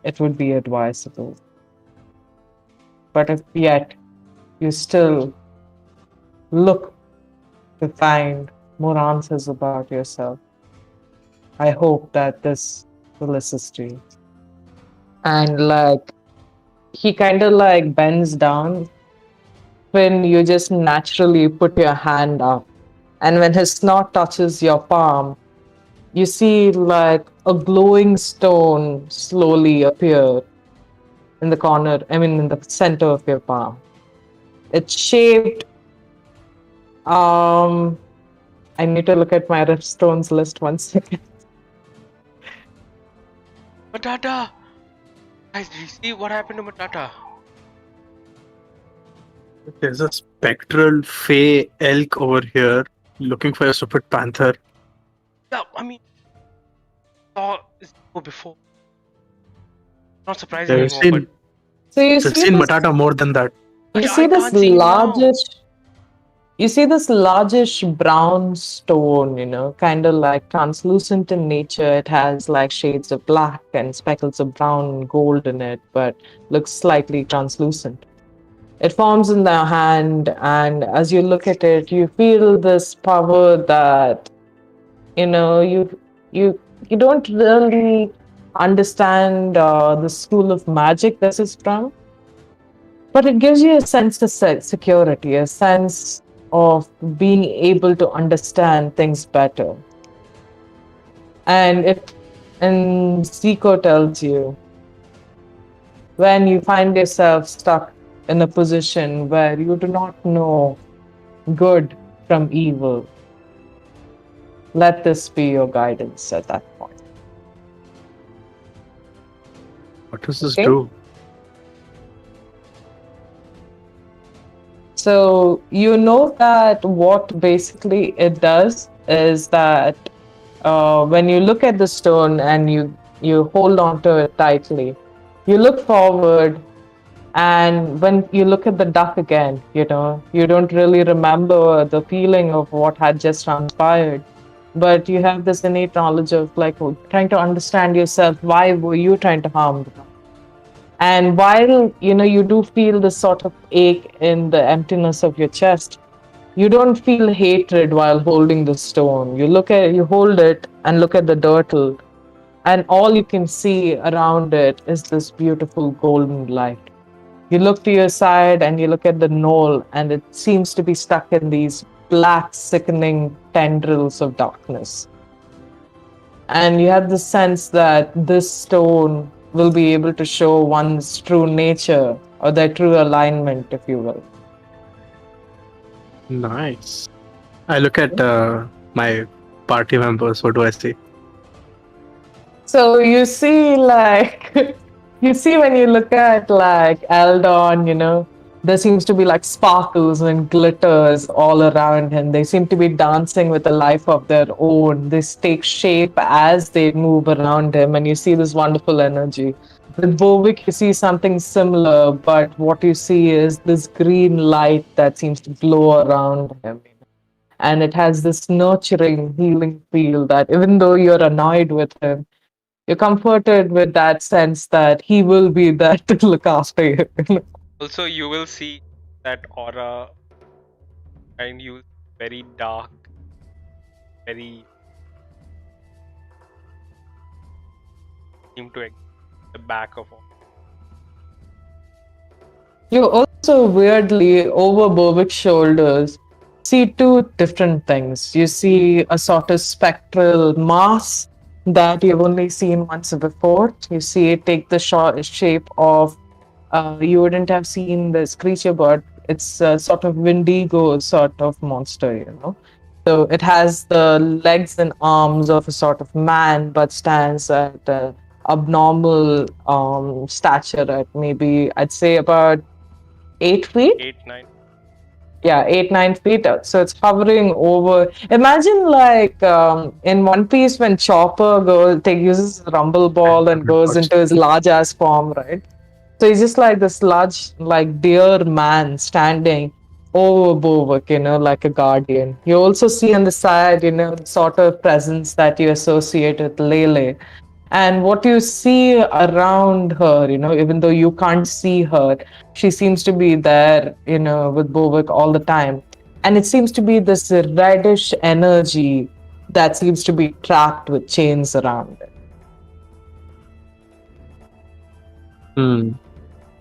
it would be advisable. But if yet you still look to find more answers about yourself, I hope that this will assist you." And like he kind of like bends down when you just naturally put your hand up, and when his snot touches your palm, you see like a glowing stone slowly appear in the corner, in the center of your palm. It's shaped, I need to look at my rift stones list 1 second. Matata! Guys, did you see what happened to Matata? There's a spectral fey elk over here looking for a stupid panther. Yeah, I mean, saw Zico before. Not surprising We've anymore, seen, So you we've see seen this, Matata more than that. you I see this can't see him now. largish brown stone, kind of like translucent in nature. It has like shades of black and speckles of brown and gold in it, but looks slightly translucent. It forms in the hand, and as you look at it, you feel this power that you don't really understand the school of magic this is from, but it gives you a sense of security, a sense of being able to understand things better. And Zico tells you, when you find yourself stuck in a position where you do not know good from evil, let this be your guidance at that point. What does this Okay. do? So you know that what basically it does is that when you look at the stone and you hold on to it tightly, you look forward, and when you look at the duck again, you don't really remember the feeling of what had just transpired, but you have this innate knowledge of like trying to understand yourself. Why were you trying to harm the duck? And while you do feel this sort of ache in the emptiness of your chest, you don't feel hatred while holding the stone. You hold it and look at the turtle, and all you can see around it is this beautiful golden light. You look to your side and you look at the knoll, and it seems to be stuck in these black, sickening tendrils of darkness. And you have the sense that this stone will be able to show one's true nature or their true alignment, if you will. Nice. I look at my party members. What do I see? So you see, like, you see when you look at like Eldon, there seems to be like sparkles and glitters all around him. They seem to be dancing with a life of their own. This takes shape as they move around him, and you see this wonderful energy. With Bovik, you see something similar, but what you see is this green light that seems to glow around him. And it has this nurturing, healing feel that even though you're annoyed with him, you're comforted with that sense that he will be there to look after you. Also, you will see that aura, and you very dark, very seem to the back of all. You also weirdly, over Bovik's shoulders, see two different things. You see a sort of spectral mass that you've only seen once before. You see it take the shape of, you wouldn't have seen this creature, but it's a sort of Wendigo sort of monster. So it has the legs and arms of a sort of man, but stands at abnormal stature at maybe, I'd say, about 8 feet. 8, 9. Yeah, 8, 9 feet. So it's hovering over. Imagine like in One Piece when Chopper uses his rumble ball and goes into his large ass form, right? So he's just like this large, like deer man standing over Bovik, like a guardian. You also see on the side, the sort of presence that you associate with Lele. And what you see around her, even though you can't see her, she seems to be there, with Bovik all the time. And it seems to be this reddish energy that seems to be trapped with chains around it.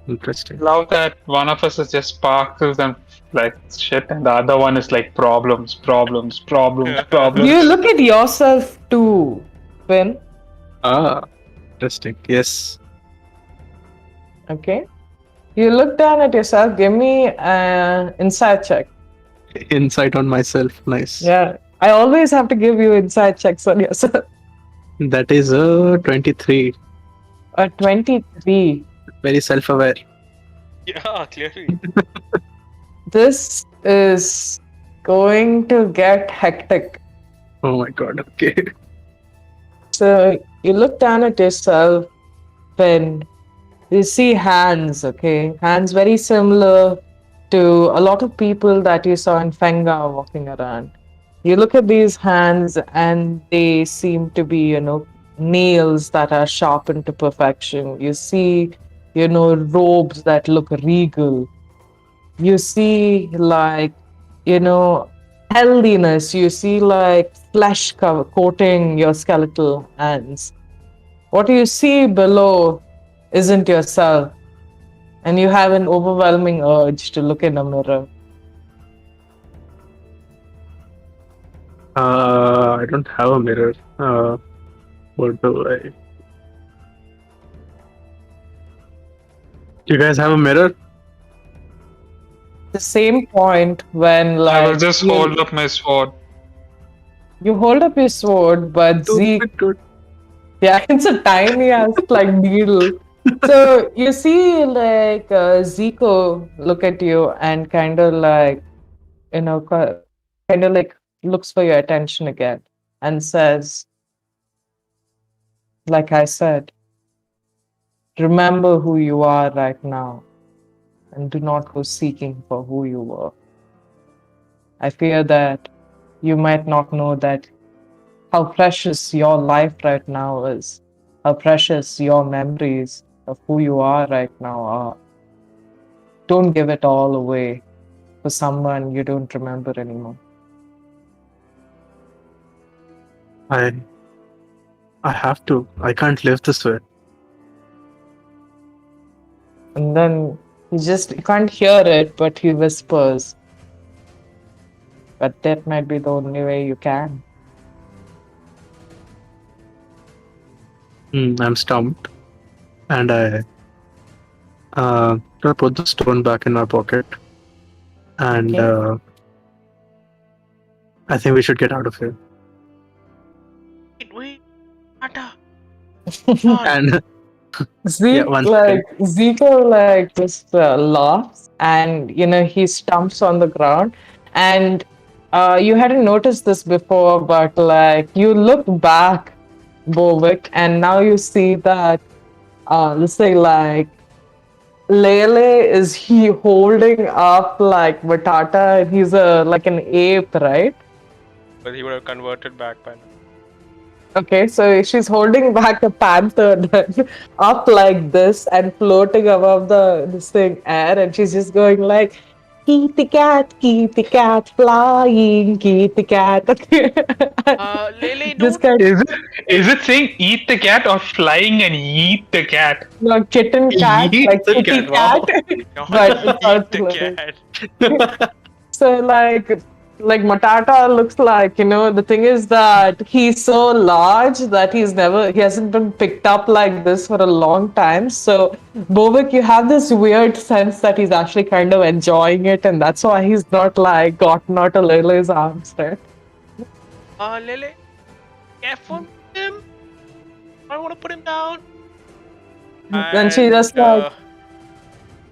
Interesting. Love that one of us is just sparkles and like shit, and the other one is like problems. You look at yourself too, Finn. Interesting. Yes. Okay. You look down at yourself. Give me an insight check. Insight on myself. Nice. Yeah. I always have to give you insight checks on yourself. That is a 23. A 23. Very self-aware. Yeah, clearly. This is going to get hectic. Oh my god. Okay. So you look down at yourself, Finn. You see hands, okay? Hands very similar to a lot of people that you saw in Fenga walking around. You look at these hands and they seem to be, nails that are sharpened to perfection. You see, robes that look regal. You see, like, healthiness. You see, like, flesh coating your skeletal hands. What you see below isn't yourself, and you have an overwhelming urge to look in a mirror. I don't have a mirror. What do I? You guys have a mirror? The same point when, like, I will just hold up my sword. you hold up your sword, but Zeke, Good. yeah, it's a tiny ass like needle. So you see, like Zico look at you and kind of like kind of like looks for your attention again and says, like I said, remember who you are right now and do not go seeking for who you were. I fear that you might not know that how precious your life right now is, how precious your memories of who you are right now are. Don't give it all away for someone you don't remember anymore. I I have to. I can't live this way. And then you can't hear it, but he whispers, but that might be the only way you can. I'm stumped, and I put the stone back in my pocket, and Okay. I think we should get out of here. Wait, Tata. John. And yeah, Zeke one like second. Zico like just laughs and he stumps on the ground and you hadn't noticed this before, but like you look back, Bovik, and now you see that let's say like Lele is he holding up like Batata and he's a like an ape, right? But he would have converted back by now. Okay, so she's holding back a panther then up like this and floating above the this thing air, and she's just going like, keep the cat flying, keep the cat." Lele, This don't. kind Is it saying eat the cat or flying and eat the cat? of kitten cat, Yeet like the kitty cat. Wow. cat, Don't but it's eat the also cat. so like Matata looks like, the thing is that he's so large that he hasn't been picked up like this for a long time. So Bovik, you have this weird sense that he's actually kind of enjoying it, and that's why he's not like gotten out of Lily's arms, right? Lele, careful with him. I want to put him down. Then she just like,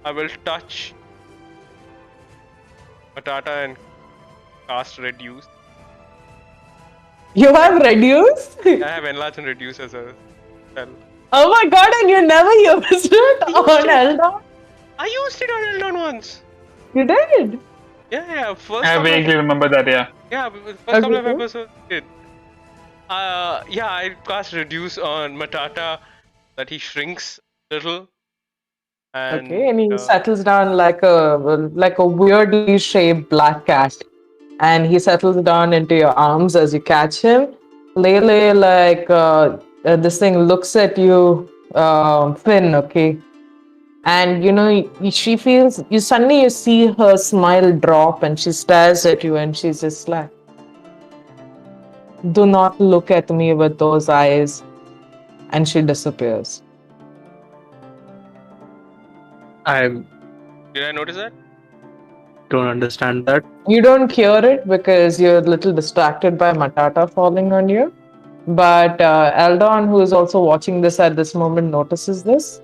I will touch Matata and cast reduce. you have reduced? I have enlarge and reduce as a spell. Oh my god, and you never used it on Eldon? I used it on Eldon once. You did? Yeah. First I couple of, vaguely remember that, yeah. first couple of Okay. episodes did. I cast reduce on Matata that he shrinks little. And Okay, and he settles down like a weirdly shaped black cat, and he settles down into your arms as you catch him. Lele, like this thing looks at you, Finn. Okay, and she feels you suddenly you see her smile drop, and she stares at you, and she's just like, "Do not look at me with those eyes," and she disappears. I did I notice that? don't understand that. You don't hear it because you're a little distracted by Matata falling on you. But Eldon, who is also watching this at this moment, notices this.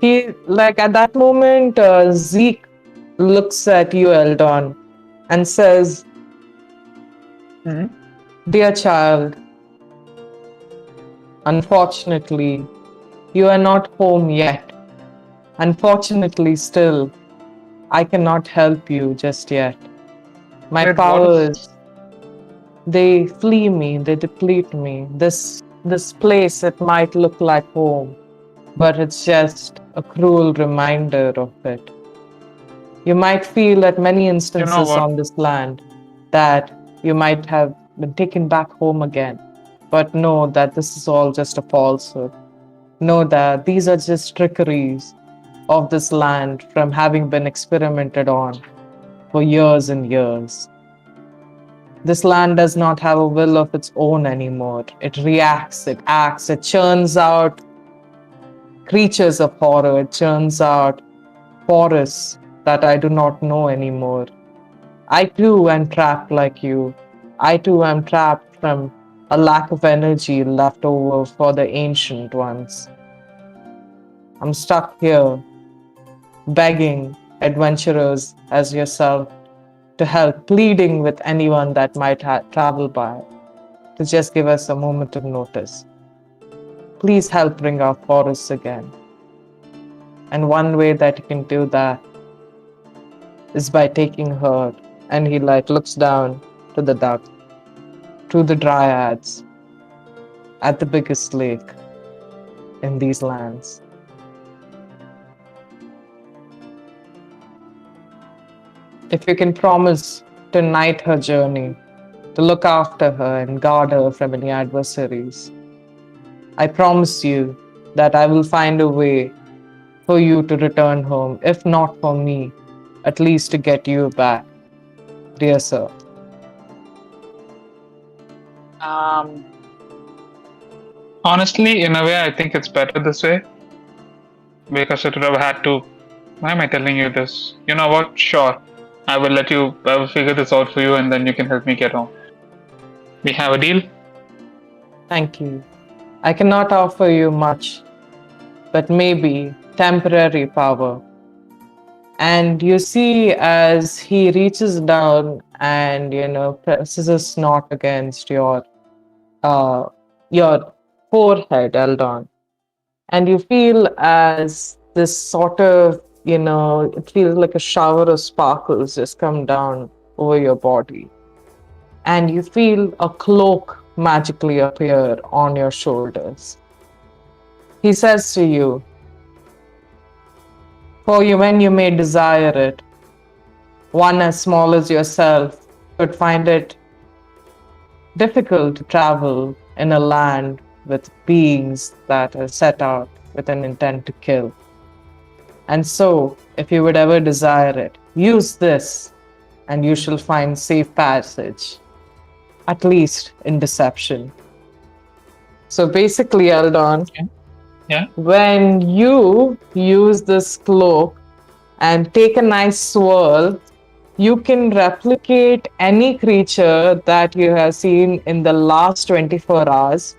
He, like at that moment, Zeke looks at you, Eldon, and says, "Dear child, unfortunately, you are not home yet. Unfortunately, still, I cannot help you just yet. My Wait, what powers, they flee me, they deplete me. This place, it might look like home, but it's just a cruel reminder of it. You might feel at many instances what? on this land that you might have been taken back home again, but know that this is all just a falsehood. Know that these are just trickeries of this land from having been experimented on for years and years. This land does not have a will of its own anymore. It reacts, it acts, it churns out creatures of horror, it churns out forests that I do not know anymore. I too am trapped like you. I too am trapped from a lack of energy left over for the ancient ones. I'm stuck here, begging adventurers as yourself to help, pleading with anyone that might travel by to just give us a moment of notice. Please help bring our forests again. And one way that you can do that is by taking her. And he looks down to the duck, to the dryads, at the biggest lake in these lands. If you can promise to knight her journey, to look after her and guard her from any adversaries, I promise you that I will find a way for you to return home, if not for me, at least to get you back, dear sir. Honestly, in a way, I think it's better this way because it would have had to. Why am I telling you this? You know what? Sure, I will let you. I will figure this out for you, and then you can help me get home. We have a deal. Thank you. I cannot offer you much, but maybe temporary power. And you see, as he reaches down and presses a snot against uh, your forehead, Eldon, and you feel as this sort of it feels like a shower of sparkles just come down over your body, and you feel a cloak magically appear on your shoulders. He says to you, "For you, when you may desire it, one as small as yourself could find it difficult to travel in a land with beings that are set out with an intent to kill. And so, if you would ever desire it, use this and you shall find safe passage, at least in deception." So basically, Eldon, Yeah. when you use this cloak and take a nice swirl, you can replicate any creature that you have seen in the last 24 hours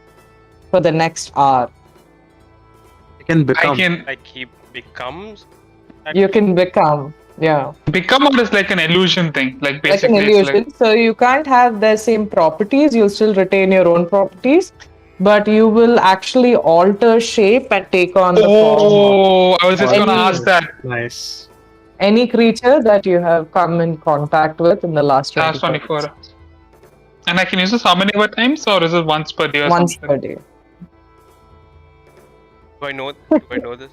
for the next hour. I can become. I can Like he becomes. You can become, yeah, become or is like an illusion thing. Like like an basically, it's illusion. like So you can't have the same properties. You'll still retain your own properties, but you will actually alter shape and take on the form of oh, I was just gonna Any- ask that. Nice. any creature that you have come in contact with in the last 24 Last 24 hours. hours. And I can use this how many more times, or is it once per day or Once something? per day. Do I know this?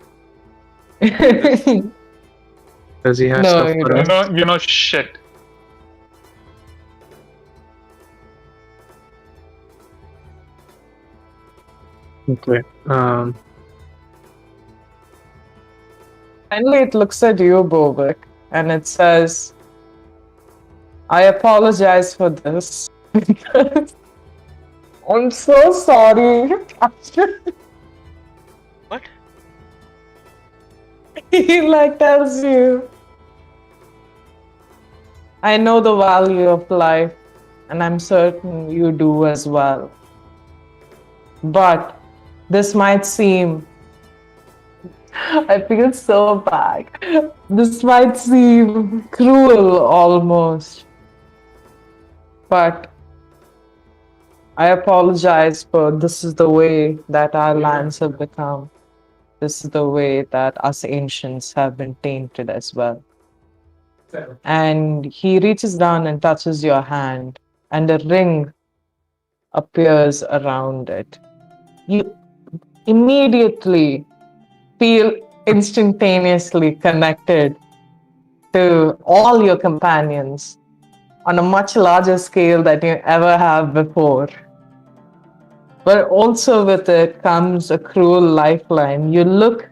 Does he have No, stuff you for don't. us? You know, shit. Okay. Finally, it looks at you, Bobik, and it says, "I apologize for this. I'm so sorry." What? He tells you, "I know the value of life, and I'm certain you do as well. But this might seem, I feel so bad. This might seem cruel almost. But I apologize for this is the way that our lands have become. This is the way that us ancients have been tainted as well." And he reaches down and touches your hand, and a ring appears around it. You immediately feel instantaneously connected to all your companions on a much larger scale than you ever have before. But also with it comes a cruel lifeline. You look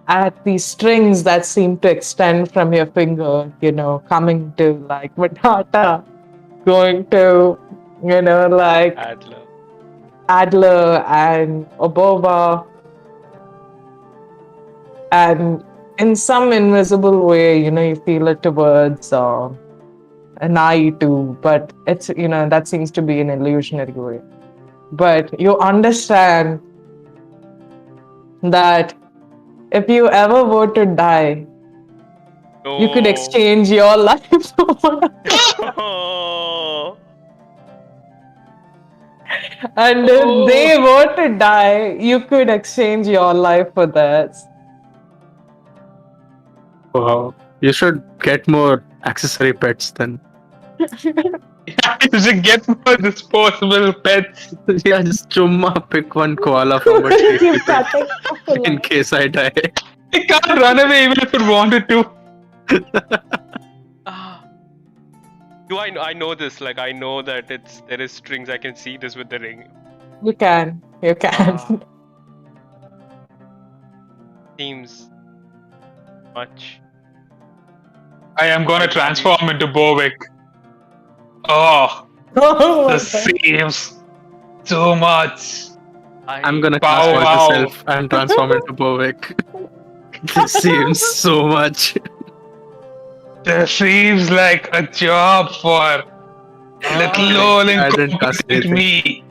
at these strings that seem to extend from your finger, coming to Matata, going to, Adler. Adler and Oboba, and in some invisible way, you feel it towards an eye too, but it's, that seems to be an illusionary way. But you understand that If you ever were to die, No. you could exchange your life for Oh. and if they were to die, you could exchange your life for theirs. Wow. You should get more accessory pets then. You should get more disposable pets. Yeah, just chumma pick one koala from a tree. You keep can it take off the in life. case I die. It can't run away even if it wanted to. Ah. I know this? Like I know that there is strings. I can see this with the ring. You can. You can. Ah. Seems much. I am gonna transform into Bovic. Oh, Oh my this God. seems too much. I'm gonna Bow cast wow. myself and transform into Bovik. This seems so much. This seems like a job for little old I didn't cast incompetent anything. me.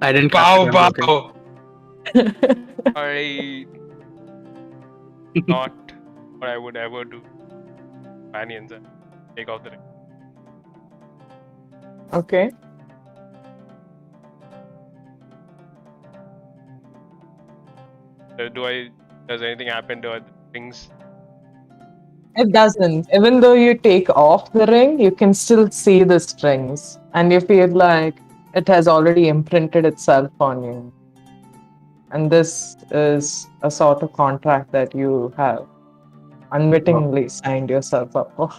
I didn't cast Bow anything. bow. I not what I would ever do. Companions and take off the ring. Okay. Does anything happen to other things? It doesn't. Even though you take off the ring, you can still see the strings, and you feel like it has already imprinted itself on you. And this is a sort of contract that you have unwittingly signed yourself up for.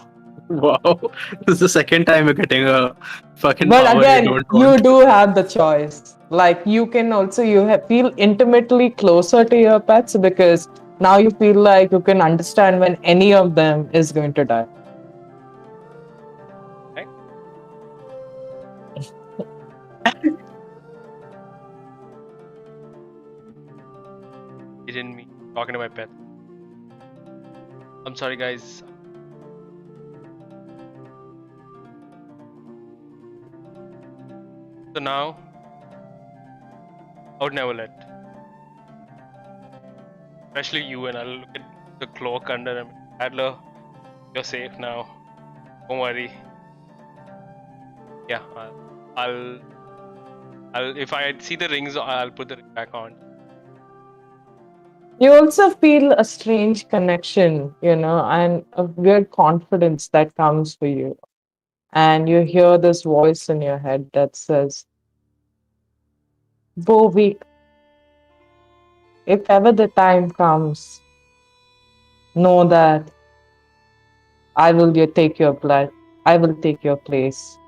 Wow. This is the second time you're getting a fucking But power again, you don't you want. do have the choice. Like you can also feel intimately closer to your pets because now you feel like you can understand when any of them is going to die. Right? Didn't me talking to my pet. I'm sorry, guys. So now, I would never let. Especially you, and I'll look at the cloak under him. Adler, you're safe now. Don't worry. Yeah, I'll if I see the rings, I'll put the ring back on. You also feel a strange connection, and a weird confidence that comes for you. And you hear this voice in your head that says, Bovik, if ever the time comes, know that I will take your blood. I will take your place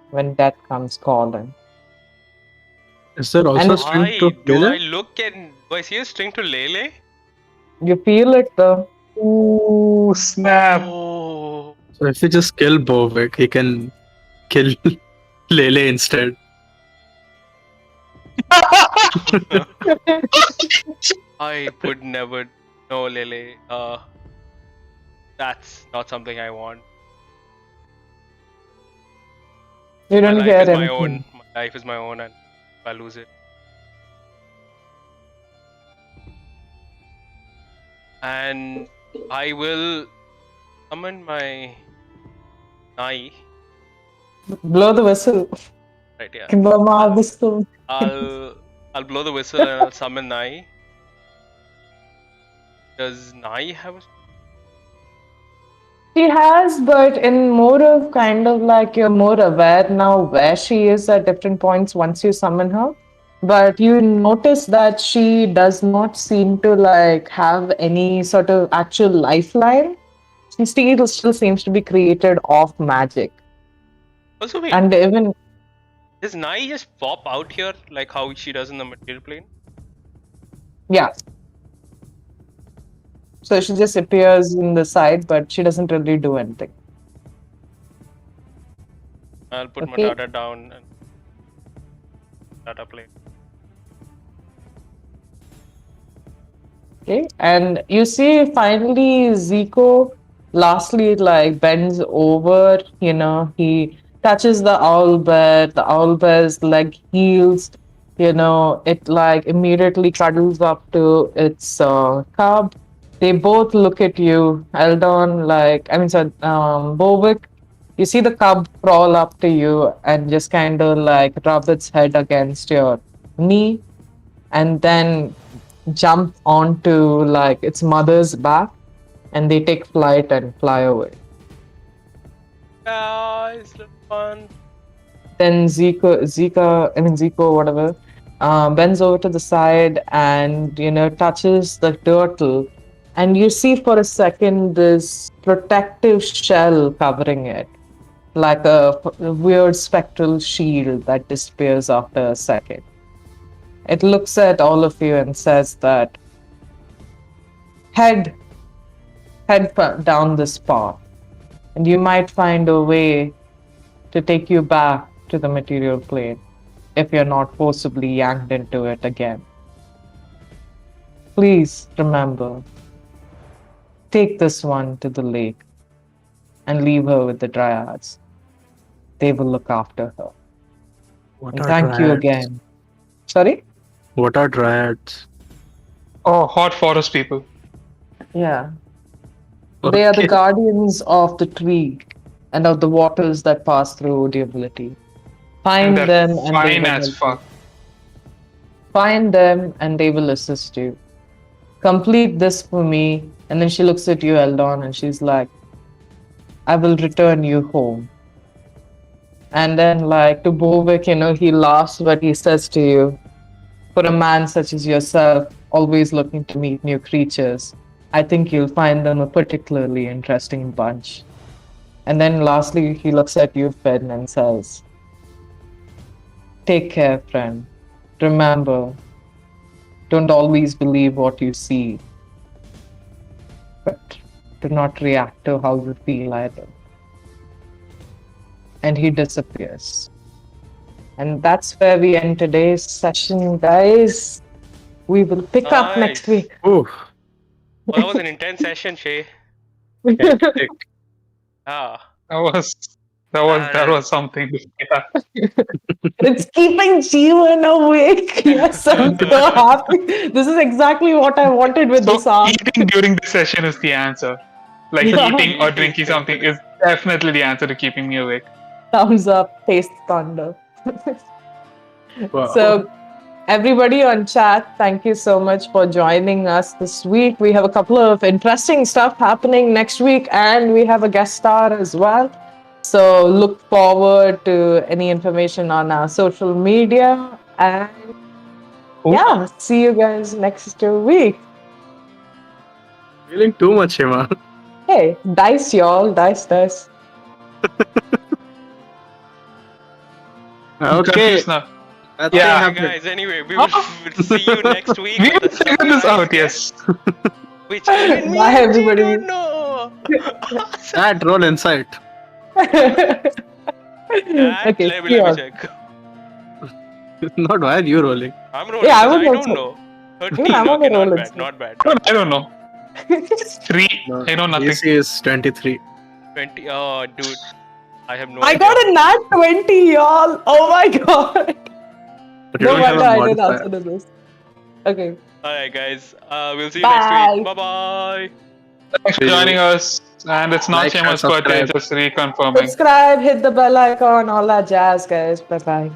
when death comes calling. Is there also And a string to Do I Lele? look and do I see a string to Lele? you feel it though. Ooh, snap. Oh. So if you just kill Bovik, he can kill Lele instead. I would never. No, Lele. That's not something I want. You My don't life hear is my anything. own. My life is my own, and if I lose it. And I will summon my Nai. Blow the whistle. Right, yeah. Blow my whistle. I'll blow the whistle and I'll summon Nai. Does Nai have a She has, but in more of kind of like you're more aware now where she is at different points once you summon her. But you notice that she does not seem to like have any sort of actual lifeline. She still seems to be created of magic. Also, wait, And even does Nai just pop out here like how she does in the material plane? yeah. So she just appears in the side, but she doesn't really do anything. I'll put my Okay. data down and data plane. Okay, and you see finally Zico lastly like bends over, he touches the owl bear, the owl bear's leg heals, It like immediately cuddles up to its cub. They both look at you, Eldon, Bovik. You see the cub crawl up to you and just kind of like rub its head against your knee and then jump onto like its mother's back and they take flight and fly away. Guys, look fun. Then Zico, whatever, bends over to the side and touches the turtle, and you see for a second this protective shell covering it, like a weird spectral shield that disappears after a second. It looks at all of you and says that head down this path, and you might find a way to take you back to the material plane if you're not forcibly yanked into it again. Please remember, take this one to the lake and leave her with the dryads. They will look after her. What And are thank you dryads? again. Sorry? What are dryads? Oh, hot forest people. Yeah. They are the Okay. guardians of the tree and of the waters that pass through Odiability. And Find they're them and they fine will as help you. fuck. Find them and they will assist you. Complete this for me. And then she looks at you, Eldon, and she's like, I will return you home. And then, like, to Bovik, he laughs, but he says to you, for a man such as yourself, always looking to meet new creatures, I think you'll find them a particularly interesting bunch. And then lastly, he looks at you, Finn, and says, take care, friend. Remember, don't always believe what you see, but do not react to how you feel either. And he disappears. And that's where we end today's session, guys. We will pick up next Nice. week. Oh, Well, that was an intense session, Shay. hectic. Ah. That was something. Yeah. It's keeping Jeevan awake. Yes, I'm so happy. This is exactly what I wanted with this So arc. eating during the session is the answer. Like Yeah. eating or drinking something is definitely the answer to keeping me awake. Thumbs up, taste thunder. Wow. So, everybody on chat, thank you so much for joining us this week. We have a couple of interesting stuff happening next week, and we have a guest star as well. So, look forward to any information on our social media. And yeah, see you guys next week. Feeling too much, Hima. Hey, dice, y'all. Dice. Okay. Confused now. That's Yeah. what Alright, happened. guys, anyway, we will see you next week. We with will the figure this surprise out, guest, yes. Which even me Bye, and G everybody. don't know. That roll insight. That, Okay, let me see y'all. check. Not why are you rolling? I'm rolling Yeah, I because was I also- don't know. 13, Even I'm on okay, the roll not instead. bad, not bad. I don't know. 3. No, I know nothing. AC is 23. 20, oh, dude. I have no I idea. got a nat 20, y'all. Oh my god. But you No don't have wonder a I didn't modifier. answer to this. Okay. Alright, guys, we'll see you Bye. next week. Bye bye. Thanks for See you. joining us. And it's not Like and Shema's birthday, subscribe. just reconfirming. Subscribe, hit the bell icon, all that jazz, guys. Bye bye.